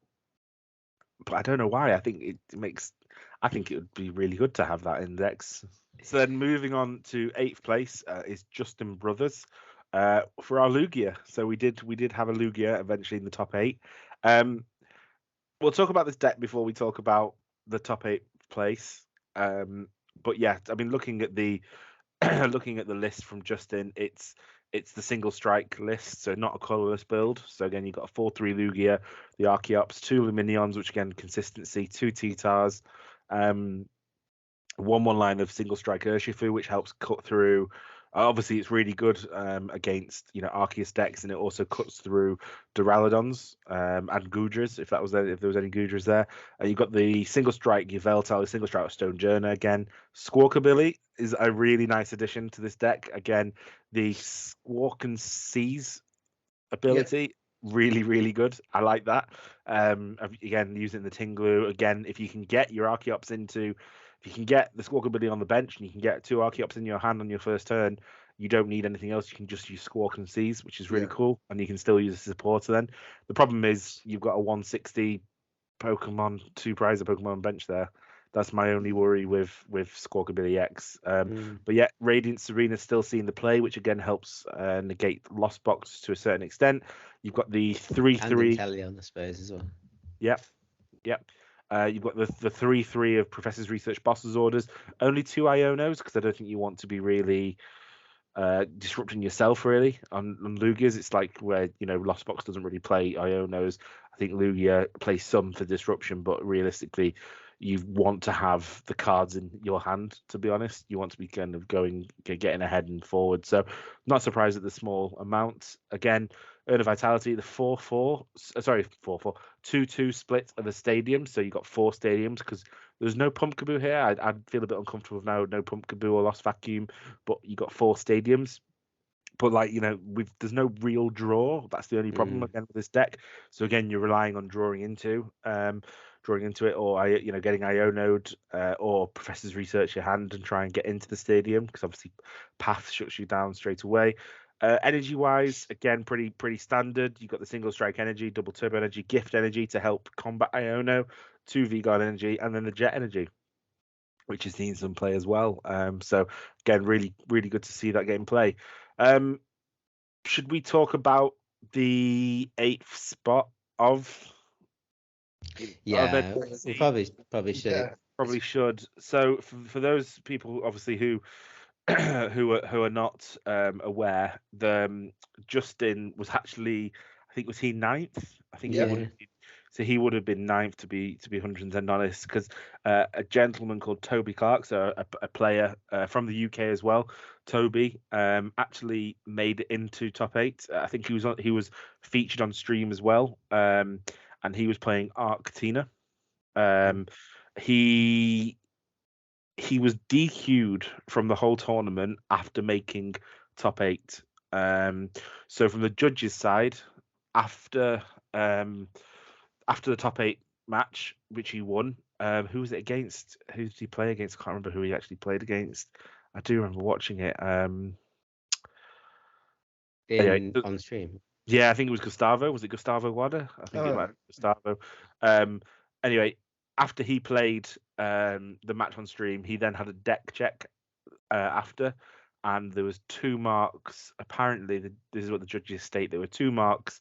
I don't know why. I think it would be really good to have that index. So then moving on to 8th place is Justin Brothers. For our Lugia, so we did have a Lugia eventually in the top 8. We'll talk about this deck before we talk about the top 8 place. But yeah, I mean, looking at the list from Justin, it's the single strike list, so not a colorless build. So again, you've got a 4/3 Lugia, the Archeops, 2 Luminions, which again consistency, 2 Titars, one line of single strike Urshifu, which helps cut through Obviously, it's really good against Arceus decks, and it also cuts through Duraludons and Gudras if there was any Gudras there. You've got the single strike Yveltal, the single strike of Stonejourner again. Squawkabilly is a really nice addition to this deck. Again, the Squawk and Seize ability, really, really good. I like that. Again, using the Tinglu again, if you can get your Archeops if you can get the Squawk ability on the bench and you can get 2 Archeops in your hand on your first turn, you don't need anything else. You can just use Squawk and Seize, which is really cool, and you can still use a supporter then. The problem is you've got a 160 Pokemon 2 prize Pokemon bench there. That's my only worry with Squawkabilly X. But yeah, Radiant Serena's still seeing the play, which again helps negate Lost Box to a certain extent. You've got the 3/3. And Inteleon, I suppose, as well. Yep. You've got the 3/3 of Professor's Research Boss's Orders. Only 2 Ionos, because I don't think you want to be really disrupting yourself really on Lugias. It's like where Lost Box doesn't really play Ionos. I think Lugia plays some for disruption, but realistically you want to have the cards in your hand, to be honest. You want to be kind of getting ahead and forward. So not surprised at the small amount. Again, Urn of Vitality, the 2/2 split of a stadium. So you got 4 stadiums because there's no Pumpkaboo here. I'd feel a bit uncomfortable with no Pumpkaboo or Lost Vacuum, but you got 4 stadiums. But there's no real draw. That's the only problem again with this deck. So again, you're relying on drawing into it, or getting Ionoed or Professor's Research your hand and try and get into the stadium, because obviously Path shuts you down straight away. Energy wise, again, pretty standard. You've got the single strike energy, double turbo energy, gift energy to help combat Iono, 2 V-Guard energy, and then the jet energy, which is seeing some play as well. So again, really, really good to see that game play. Should we talk about the 8th spot of? Yeah, we probably should. Yeah. Probably should. So for those people, obviously, who who are not aware, Justin was actually, I think, was he 9th? I think he would. So he would have been 9th to be 110 honest, because a gentleman called Toby Clark, so a player from the UK as well, Toby, actually made it into top 8. I think he was featured on stream as well, and he was playing Arctina. He was DQ'd from the whole tournament after making top 8. So from the judges' side, after the top 8 match, which he won, who was it against? Who did he play against? I can't remember who he actually played against. I do remember watching it. On stream. Yeah, I think it was Gustavo. Was it Gustavo Wada? I think it might be Gustavo. Anyway, after he played the match on stream, he then had a deck check after, and there was 2 marks. Apparently, this is what the judges state. There were 2 marks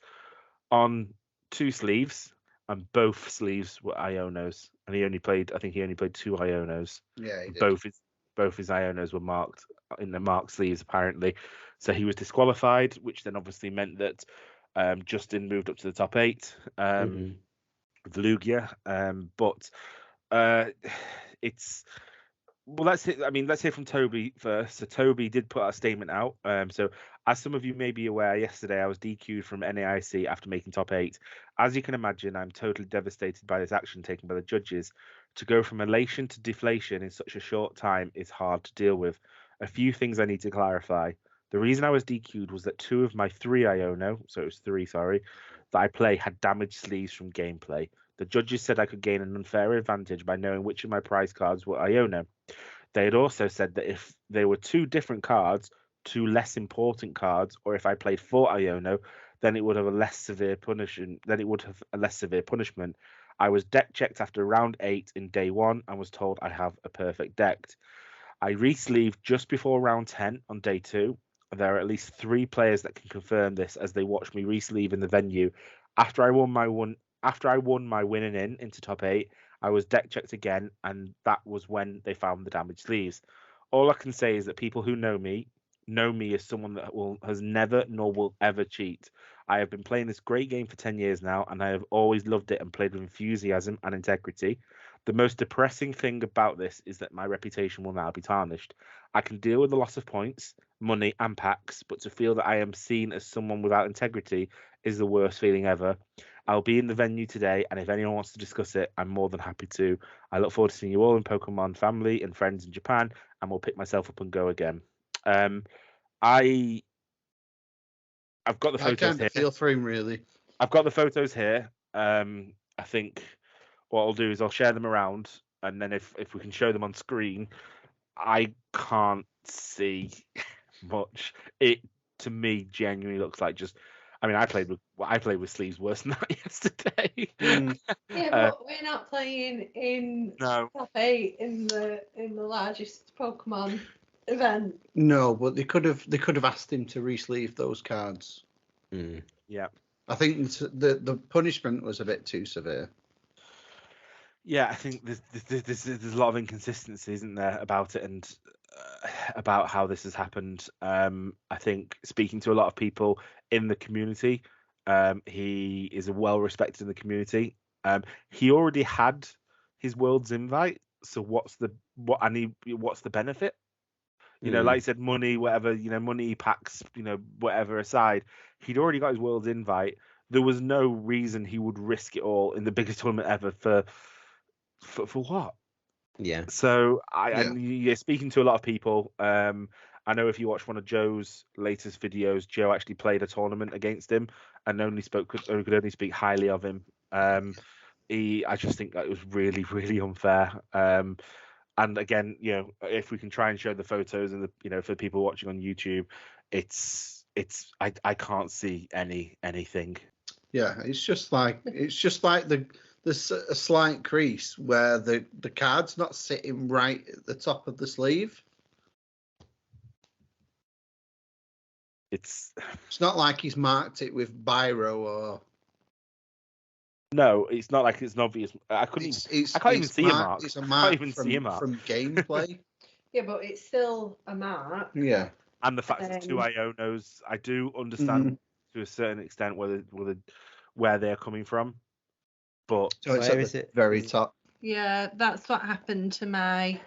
on 2 sleeves, and both sleeves were Ionos. And he only played 2 Ionos. Yeah, he did. Both his Ionos were marked in the marked sleeves, apparently. So he was disqualified, which then obviously meant that Justin moved up to the top 8 with Lugia. But it's... Well, let's hear from Toby first. So Toby did put a statement out. So as some of you may be aware, yesterday I was DQ'd from NAIC after making top 8. As you can imagine, I'm totally devastated by this action taken by the judges. To go from elation to deflation in such a short time is hard to deal with. A few things I need to clarify. The reason I was DQ'd was that 2 of my 3 Iono, so it was 3, sorry, that I play had damaged sleeves from gameplay. The judges said I could gain an unfair advantage by knowing which of my prize cards were Iono. They had also said that if there were 2 different cards, 2 less important cards, or if I played 4 Iono, then it would have a less severe punishment. I was deck checked after round 8 in day 1 and was told I have a perfect deck. I re-sleeved just before round 10 on day 2. There are at least 3 players that can confirm this, as they watched me re-sleeve in the venue. After I won my winning into top 8, I was deck checked again, and that was when they found the damaged sleeves. All I can say is that people who know me as someone that has never nor will ever cheat. I have been playing this great game for 10 years now, and I have always loved it and played with enthusiasm and integrity. The most depressing thing about this is that my reputation will now be tarnished. I can deal with the loss of points, money, and packs, but to feel that I am seen as someone without integrity is the worst feeling ever. I'll be in the venue today, and if anyone wants to discuss it, I'm more than happy to. I look forward to seeing you all in Pokemon family and friends in Japan, and we'll pick myself up and go again. I've got the I photos kind here. of feel for him, really. I've got the photos here. I think what I'll do is I'll share them around, and then if we can show them on screen, I can't see much. It to me genuinely looks like just. I mean, I played with sleeves worse than that yesterday. Yeah, but we're not playing in No. top 8 in the largest Pokemon event. No, but they could have asked him to re-sleeve those cards. Yeah. I think the punishment was a bit too severe. Yeah, I think there's a lot of inconsistency, isn't there, about it, and about how this has happened. I think speaking to a lot of people in the community, he is well respected in the community. He already had his World's invite, so what's the benefit? You know, like you said, money, whatever, money, packs, whatever aside, he'd already got his World's invite. There was no reason he would risk it all in the biggest tournament ever for what? Yeah. So speaking to a lot of people, I know if you watch one of Joe's latest videos, Joe actually played a tournament against him and could only speak highly of him. I just think that it was really, really unfair. And again, if we can try and show the photos and for people watching on YouTube, I can't see anything. Yeah, it's just like there's a slight crease where the card's not sitting right at the top of the sleeve. It's not like he's marked it with biro or. No, it's not like it's an obvious. I can't even see a mark. It's a mark see a mark from gameplay. Yeah, but it's still a mark. Yeah. And the fact it's two Ionos, I do understand to a certain extent where they're coming from. But so it's at the very top. Yeah, that's what happened to my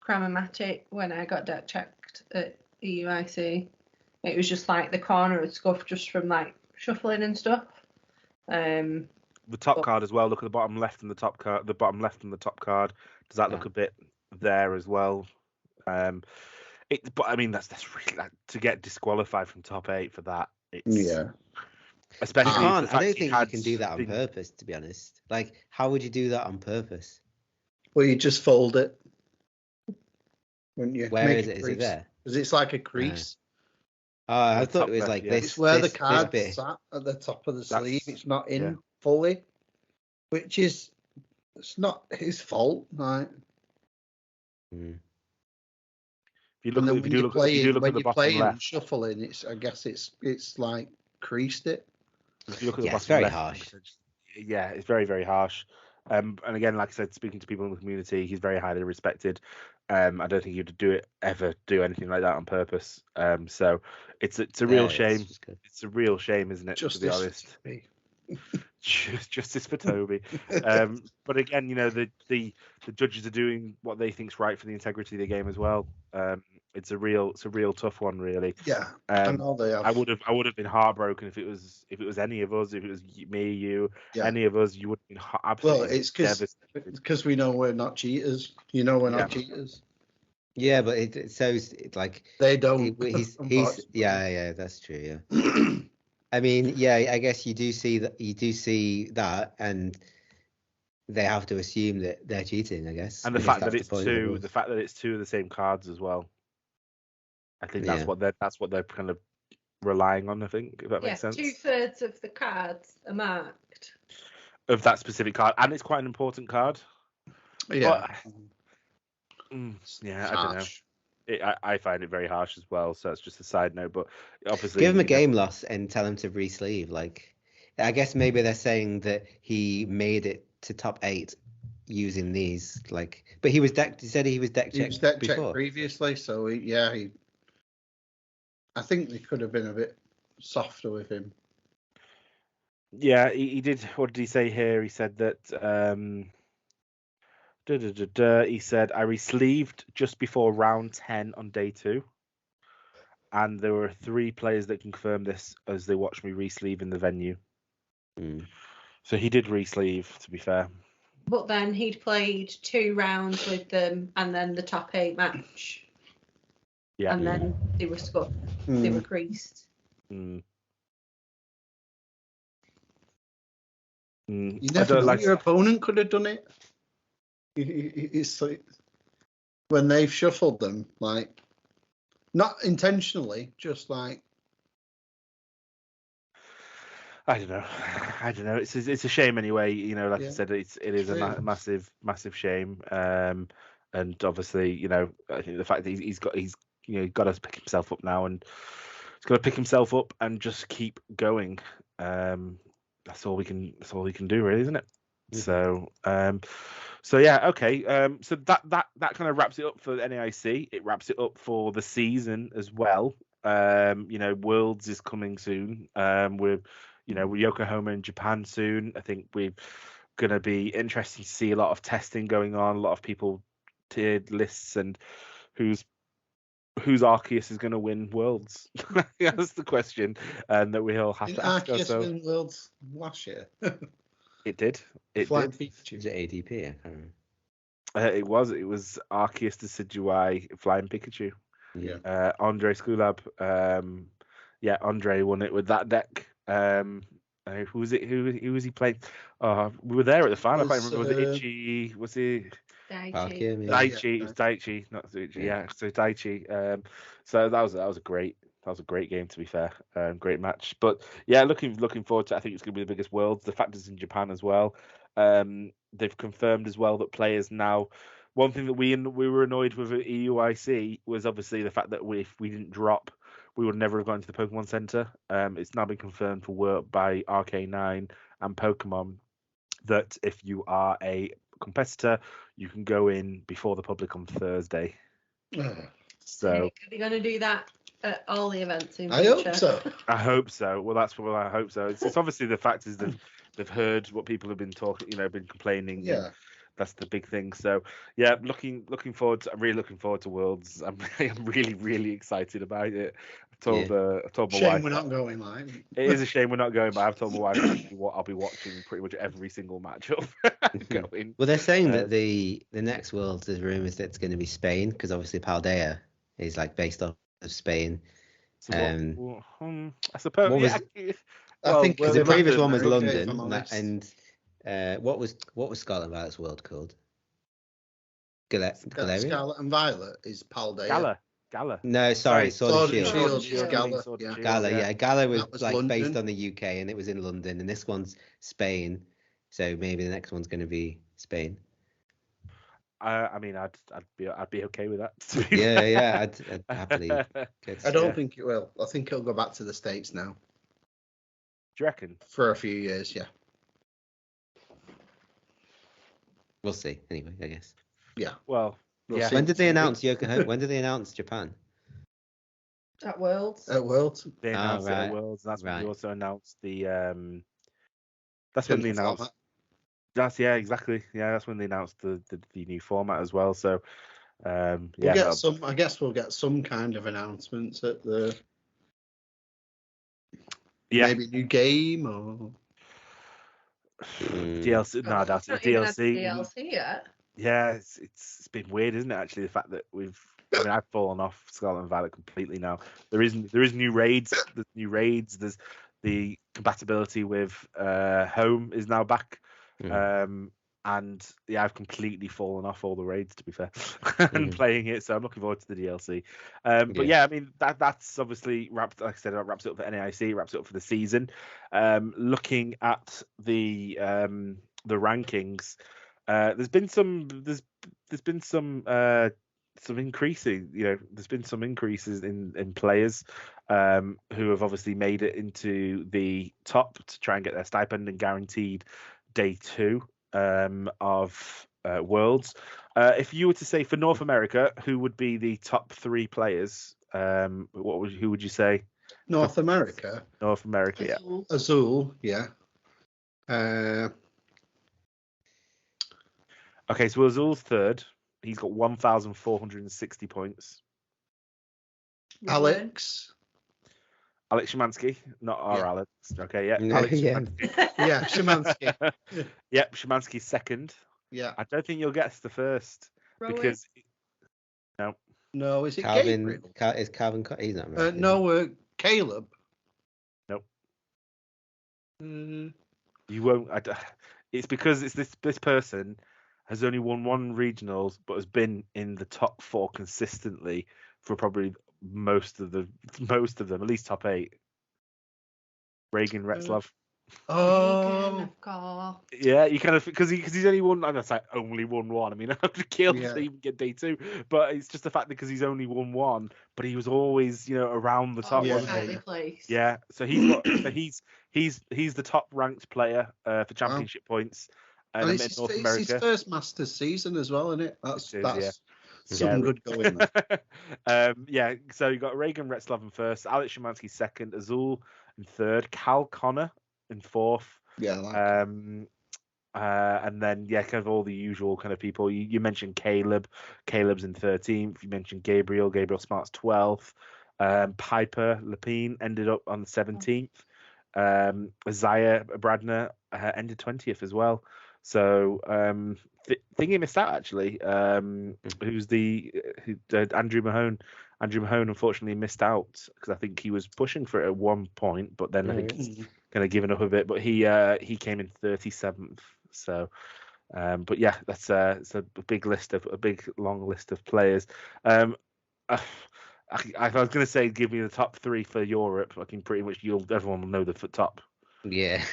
Cramomatic when I got deck checked at EUIC. It was just like the corner had scuffed just from like shuffling and stuff. The top card as well. Look at the bottom left and the top card. The bottom left and the top card. Does that look a bit there as well? But I mean that's really to get disqualified from top 8 for that. Especially I don't think you can do that on purpose. To be honest, like how would you do that on purpose? Well, you just fold it. Wouldn't you? Where is it? Is it there? Because it's like a crease. I thought it was like this. It's where the card sat at the top of the sleeve. It's not in fully, which is it's not his fault, right? If you look at the bottom left, shuffling, I guess it's like creased it. If you look at the bottom it's very left, harsh. Yeah, it's very, very harsh. And again, like I said, speaking to people in the community, he's very highly respected. I don't think he'd ever do anything like that on purpose. So it's a real shame. It's a real shame, isn't it? Justice to be honest. Justice for Toby. But again, the judges are doing what they think's right for the integrity of the game as well. It's a real tough one, really. Yeah, I know they have. I would have been heartbroken if it was any of us, if it was me, you, any of us. You would have been absolutely. Well, it's because we know we're not cheaters. We're not cheaters. Yeah, but it shows like they don't. He's yeah, that's true. Yeah. I mean, yeah, I guess you do see that, and they have to assume that they're cheating, I guess. And the fact that it's two of the same cards as well. I think that's what they're kind of relying on. I think if that makes sense. 2/3 of the cards are marked of that specific card, and it's quite an important card. Yeah. But, I don't know. I find it very harsh as well. So it's just a side note, but obviously give him a game loss and tell him to re-sleeve. Like, I guess maybe they're saying that he made it to top 8 using these. Like, but he was deck. He said he was deck checked. He was deck checked previously, so I think they could have been a bit softer with him. Yeah, he did. What did he say here? He said that. He said I re-sleeved just before round 10 on day 2. and there were 3 players that confirmed this as they watched me re-sleeve in the venue. So he did re-sleeve, to be fair. But then he'd played 2 rounds with them, and then the top 8 match. Yeah. And then they were scuffed. They were creased. Mm. You never know. Your opponent could have done it. It's like when they've shuffled them, like not intentionally, just like I don't know. It's a shame anyway. You know, like I said, it is a massive shame. And obviously, I think the fact that he's got to pick himself up now, and he's got to pick himself up and just keep going. That's all we can do, really, isn't it? Mm-hmm. So yeah, okay. So that kind of wraps it up for the NAIC. It wraps it up for the season as well. Worlds is coming soon. With Yokohama in Japan soon. I think we're going to be interesting to see a lot of testing going on, a lot of people tiered lists, and whose Arceus is going to win Worlds. That's the question that we all have to ask ourselves. Arceus win Worlds last year. It did. It Flying did. Pikachu. Is it ADP? I can't remember. It was Arceus Decidueye Flying Pikachu. Yeah. Andre Skulab. Andre won it with that deck. Who was it? Who was he playing? We were there at the final. I can't remember. Was it Itchy? Was it Daichi? Daichi. It was Daichi, not Itchy. Yeah. So Daichi. So that was a great game, to be fair. Great match. But yeah, looking forward to. I think it's going to be the biggest Worlds. The fact it's in Japan as well. They've confirmed as well that players now. One thing that we were annoyed with at EUIC was obviously the fact that if we didn't drop, we would never have gone to the Pokemon Center. It's now been confirmed for work by RK9 and Pokemon that if you are a competitor, you can go in before the public on Thursday. So are they going to do that at all the events in future? I hope so. Well, that's what I hope so. It's obviously the fact is that they've heard what people have been talking, been complaining. Yeah. That's the big thing. So yeah, looking forward to. I'm really looking forward to Worlds. I'm really really excited about it. I told my shame wife. We're not going, like. It is a shame we're not going, but I've told my wife I'll be watching pretty much every single matchup going. Well, they're saying that the next Worlds, there's rumours that it's going to be Spain, because obviously Paldea is like based off of Spain. So I suppose. I think the previous one was London, and what was Scarlet and Violet's world called? Galarian? Scarlet and Violet is Paldea. Gala. No, sorry, Sword and Shield. Gala. Gala was like London. based on the UK, and it was in London, and this one's Spain. So maybe the next one's going to be Spain. I mean, I'd be okay with that. Yeah, I'd happily. I don't think it will. I think it'll go back to the States now. Do you reckon? For a few years, yeah. We'll see. Anyway, I guess. Yeah. Well, yeah. When did they announce Yokohama? When did they announce Japan? At Worlds. At Worlds. They announced it at Worlds. That's when they also announced the. That's when they announced. Format. Exactly. Yeah, that's when they announced the new format as well. So, we'll get some. I guess we'll get some kind of announcements at the. Yeah. Maybe new game or. DLC. No, that's DLC. DLC yet. Yeah, it's been weird, isn't it? Actually, the fact that I've fallen off Scarlet and Violet completely now. There is new raids. There's new raids. There's the compatibility with Home is now back. And yeah, I've completely fallen off all the raids, to be fair, and playing it. So I'm looking forward to the DLC. But yeah, I mean that's obviously wrapped. Like I said, it wraps it up for NAIC, wraps it up for the season. Looking at the rankings, there's been some increasing. There's been some increases in players who have obviously made it into the top to try and get their stipend and guaranteed day 2 of Worlds. If you were to say for North America, who would be the top 3 players? Who would you say? North America, yeah. Azul, yeah. Okay, so Azul's third. He's got 1,460 points. Alex. Alex Szymanski, not our Yeah. Alex. Okay, yeah. No, Alex yeah. Szymanski. Yeah, Szymanski. Yep, Szymanski's second. Yeah. I don't think you'll guess the first Rowan? because no, No, is it Calvin, Gabriel? is Calvin? He's not American. No, Caleb. nope. Mm, You won't. It's because it's this person has only won one regionals, but has been in the top 4 consistently for probably most of them, at least top 8. Reagan Retzlaff. Regan, oh, of course. Yeah, you kind of because he's only won. I'm not saying only won one. I mean, I have to kill Yeah. to even get day 2, but it's just the fact that because he's only won one, but he was always around the top. yeah. Wasn't he? Tightly placed. Yeah, so he's got he's the top ranked player for championship points and in it's North his America. first Masters season as well, isn't it? That's It is, that's Yeah. some good going there. Yeah, so you got Reagan Retzlaff in first, Alex Szymanski second, Azul in third, Cal Connor in fourth. Yeah, I like And then kind of all the usual kind of people. You mentioned Caleb's in 13th. You mentioned Gabriel Smart's 12th. Piper Lepine ended up on 17th. Isaiah Bradner ended 20th as well. So Thingy missed out actually. Who's Andrew Mahone? Andrew Mahone unfortunately missed out because I think he was pushing for it at one point, but then I think he's kind of given up a bit. But he came in 37th. So, but yeah, it's a big long list of players. I was going to say give me the top 3 for Europe. I can pretty much everyone will know the top. Yeah,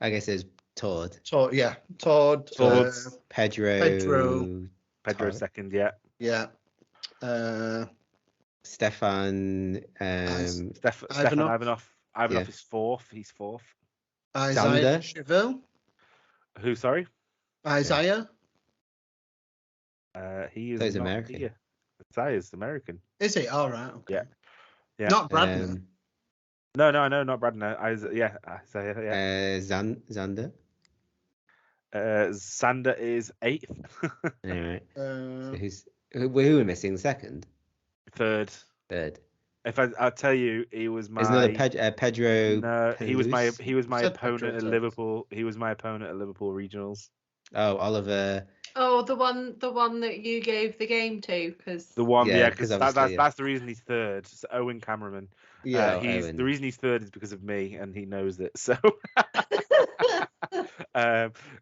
I guess there's Todd. Todd, Pedro second, yeah. Yeah. Stefan. Stefan Ivanov. Ivanov is 4th. He's 4th. Isaiah Chevelle. Who? Sorry. Isaiah. He is He's not American. Here. Isaiah's American. Is he? All right. Okay. Yeah. Not Bradner. No, not Bradner. Isaiah. Yeah. Xander. Sander is 8th. All right. So who are we missing? Second. Third. If I'll tell you, he was my. There's another Pedro. No, he was my opponent at Pedro. Liverpool. He was my opponent at Liverpool regionals. Oh, Oliver. Oh, the one that you gave the game to, because The one, Yeah, because 'cause obviously, that's the reason he's third. It's Owen Cameraman. Yeah. Owen. The reason he's third is because of me, and he knows it. So.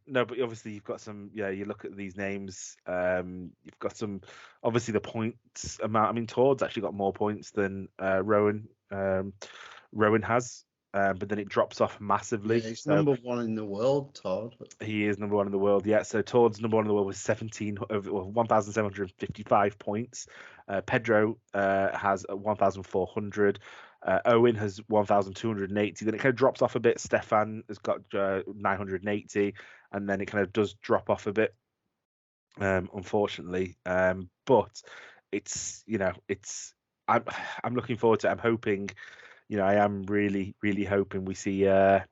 No, but obviously you've got some. Yeah, you look at these names. You've got some. Obviously, the points amount. I mean, Todd's actually got more points than Rowan. Rowan has, but then it drops off massively. Yeah, he's number 1 in the world, Todd. He is number 1 in the world. Yeah, so Todd's number 1 in the world with 1,755 points. Pedro has 1,400. Owen has 1,280. Then it kind of drops off a bit. Stefan has got 980, and then it kind of does drop off a bit, unfortunately. But it's I'm looking forward to it. I'm hoping, I am really, really hoping we see a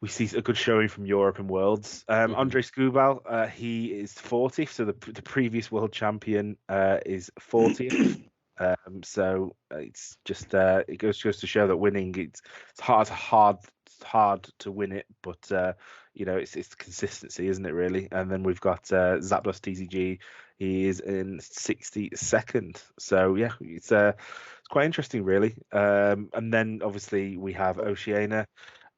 good showing from Europe and Worlds. Andre Skubal, he is 40th, so the previous world champion is 40th. So it's just it goes to show that winning it's hard to win it, but it's consistency, isn't it really? And then we've got Zapdos TCG. He is in 62nd. So yeah, it's quite interesting really. And then obviously we have Oceania.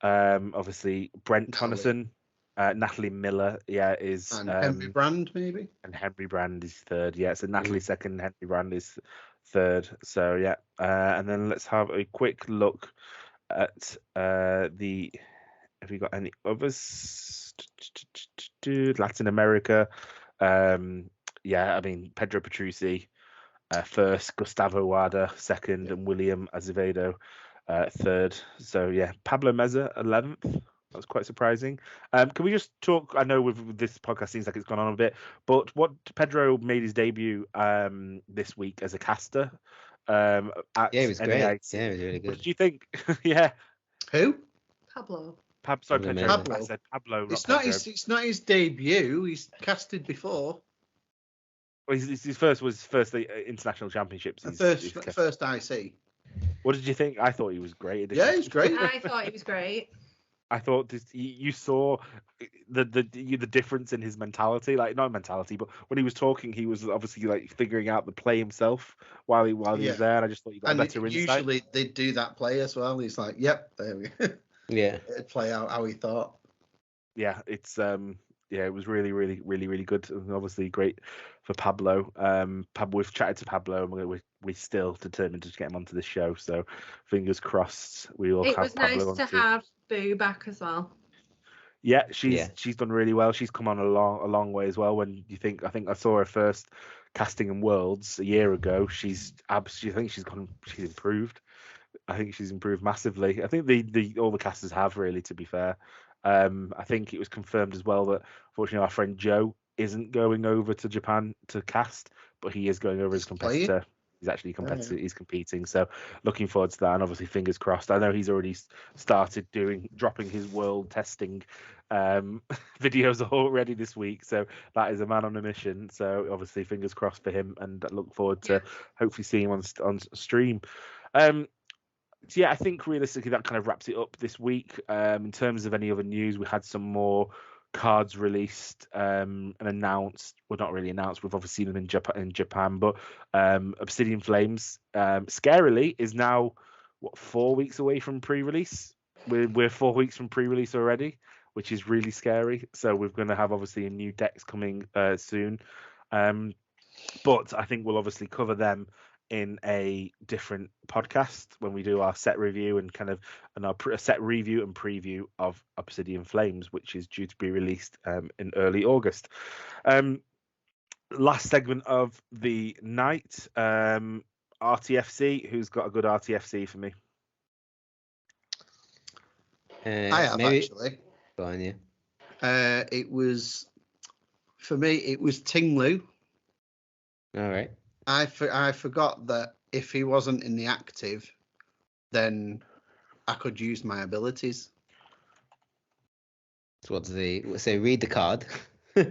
Obviously Brent Connison. Natalie Miller, is and Henry Brand maybe. And Henry Brand is third, so Natalie second, Henry Brand is third. So and then let's have a quick look at have we got any others? Latin America. I mean Pedro Petrucci first, Gustavo Wada second, and William Azevedo third. So Pablo Meza 11th. That was quite surprising. Can we just talk? I know with this podcast seems like it's gone on a bit, but Pedro made his debut this week as a caster. At it was great. NAIC. Yeah, it was really good. What did you think? Yeah. Who? Pablo. Sorry, Pablo Pedro. Meza. I said Pablo. It's not not Pedro. it's not his debut. He's casted before. his first international championships. First IC. What did you think? I thought he was great. Yeah, he's great. I thought he was great. I thought you saw the difference in his mentality, like not mentality, but when he was talking, he was obviously like figuring out the play himself while he was there. And I just thought you got a better insight. Usually they do that play as well. He's like, "Yep, there we go." Yeah, it'd play out how he thought. Yeah, it's it was really, really, really, really good, and obviously great for Pablo. We've chatted to Pablo, and we're still determined to get him onto the show. So fingers crossed, we will have Pablo. It was nice to have Boo back as well. Yeah, she's done really well. She's come on a long way as well. When you think, I think I saw her first casting in Worlds a year ago. She's improved. I think she's improved massively. I think all the casters have, really, to be fair. I think it was confirmed as well that unfortunately our friend Joe isn't going over to Japan to cast, but he is going over as competitor. He's actually competitive. He's competing, so looking forward to that. And obviously, fingers crossed. I know he's already started dropping his world testing videos already this week. So that is a man on a mission. So obviously, fingers crossed for him, and I look forward to hopefully seeing him on stream. So yeah, I think realistically that kind of wraps it up this week. In terms of any other news, we had some more cards released and announced. Well, not really announced. We've obviously seen them in Japan, but Obsidian Flames, scarily, is now 4 weeks away from pre-release. We're 4 weeks from pre-release already, which is really scary. So we're going to have obviously a new decks coming soon, but I think we'll obviously cover them in a different podcast when we do our set review and our set review and preview of Obsidian Flames, which is due to be released in early August. Last segment of the night, RTFC. Who's got a good RTFC for me? I have actually. Go on, yeah. It was, for me, it was Ting Lu. All right. I forgot that if he wasn't in the active, then I could use my abilities. So what does he say? Read the card. I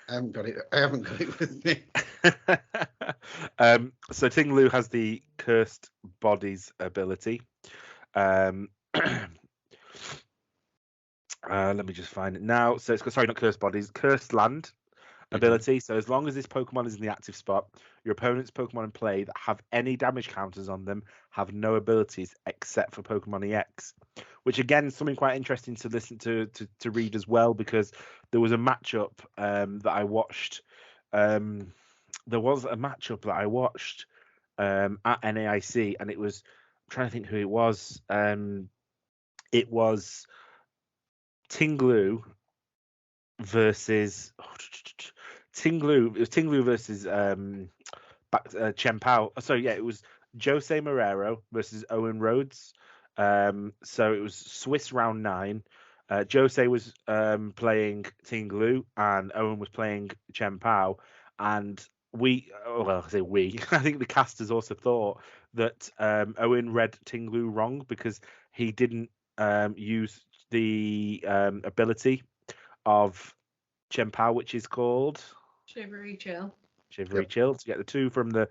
haven't got it with me. So Ting Lu has the Cursed Bodies ability. Let me just find it now. So it's not Cursed Bodies, Cursed Land ability. So as long as this Pokemon is in the active spot, your opponent's Pokemon in play that have any damage counters on them have no abilities except for Pokemon EX, which again is something quite interesting to listen to read as well, because there was a matchup that I watched. There was a matchup that I watched at NAIC, and it was, I'm trying to think who it was. It was Ting Lu versus Ting Lu. It was Ting Lu versus Chen Pao. Sorry, yeah, it was Jose Morero versus Owen Rhodes. So it was Swiss round 9. Jose was playing Ting Lu and Owen was playing Chen Pao. And I think the casters also thought that Owen read Ting Lu wrong because he didn't use the ability of Chen Pao, which is called Shivery Chill. Chill, to get the two from the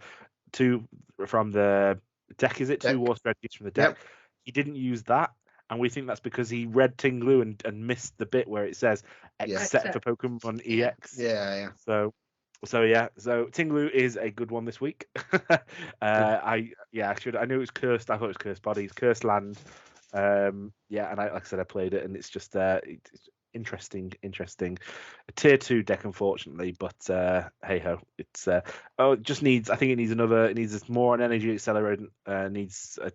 deck. Is it two war strategies from the deck? Yep. He didn't use that, and we think that's because he read Ting Lu and missed the bit where it says except for Pokemon EX. Yeah. So Ting Lu is a good one this week. I knew it was Cursed. I thought it was Cursed Bodies, Cursed Land. And like I said, I played it, and it's just it's interesting. A tier 2 deck, unfortunately, but hey ho, it's it just needs. I think it needs more an energy accelerator. Needs a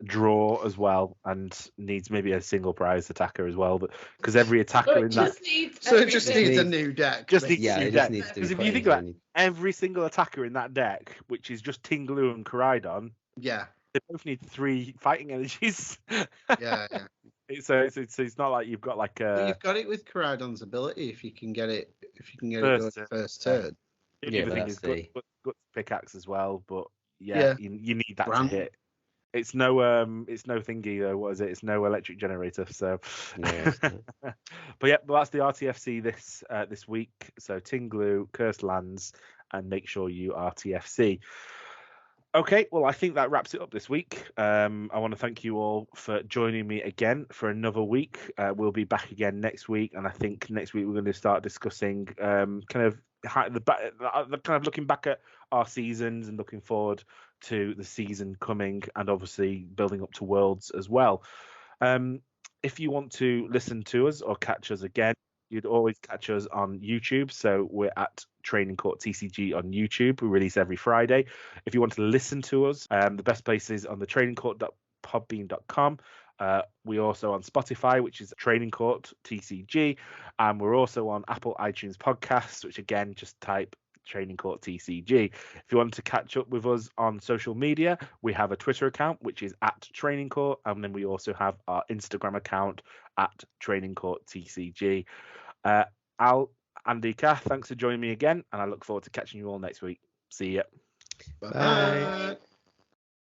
draw as well, and needs maybe a single prize attacker as well. But because every attacker in that, it just needs a new deck. Because if you think about every single attacker in that deck, which is just Ting Lu and Koraidon, they both need 3 fighting energies. Yeah. So it's not like you've got like a. But you've got it with Koraidon's ability if you can get it first turn. The other thing is good pickaxe as well, but you need that to hit. It's no thingy though. What is it? It's no electric generator. So, Yeah, but yeah, that's the RTFC this week. So Tinglu, Cursed Lands, and make sure you RTFC. Okay, well, I think that wraps it up this week. I want to thank you all for joining me again for another week. We'll be back again next week, and I think next week we're going to start discussing kind of looking back at our seasons and looking forward to the season coming, and obviously building up to Worlds as well. If you want to listen to us or catch us again, you'd always catch us on YouTube. So we're at Training Court TCG on YouTube. We release every Friday. If you want to listen to us, the best place is on the trainingcourt.podbean.com. We're also on Spotify, which is Training Court TCG. And we're also on Apple iTunes Podcasts, which again, just type Training Court TCG. If you want to catch up with us on social media, we have a Twitter account, which is at Training Court. And then we also have our Instagram account at Training Court TCG. Al, Andy, Kath, thanks for joining me again, and I look forward to catching you all next week. See ya. Bye.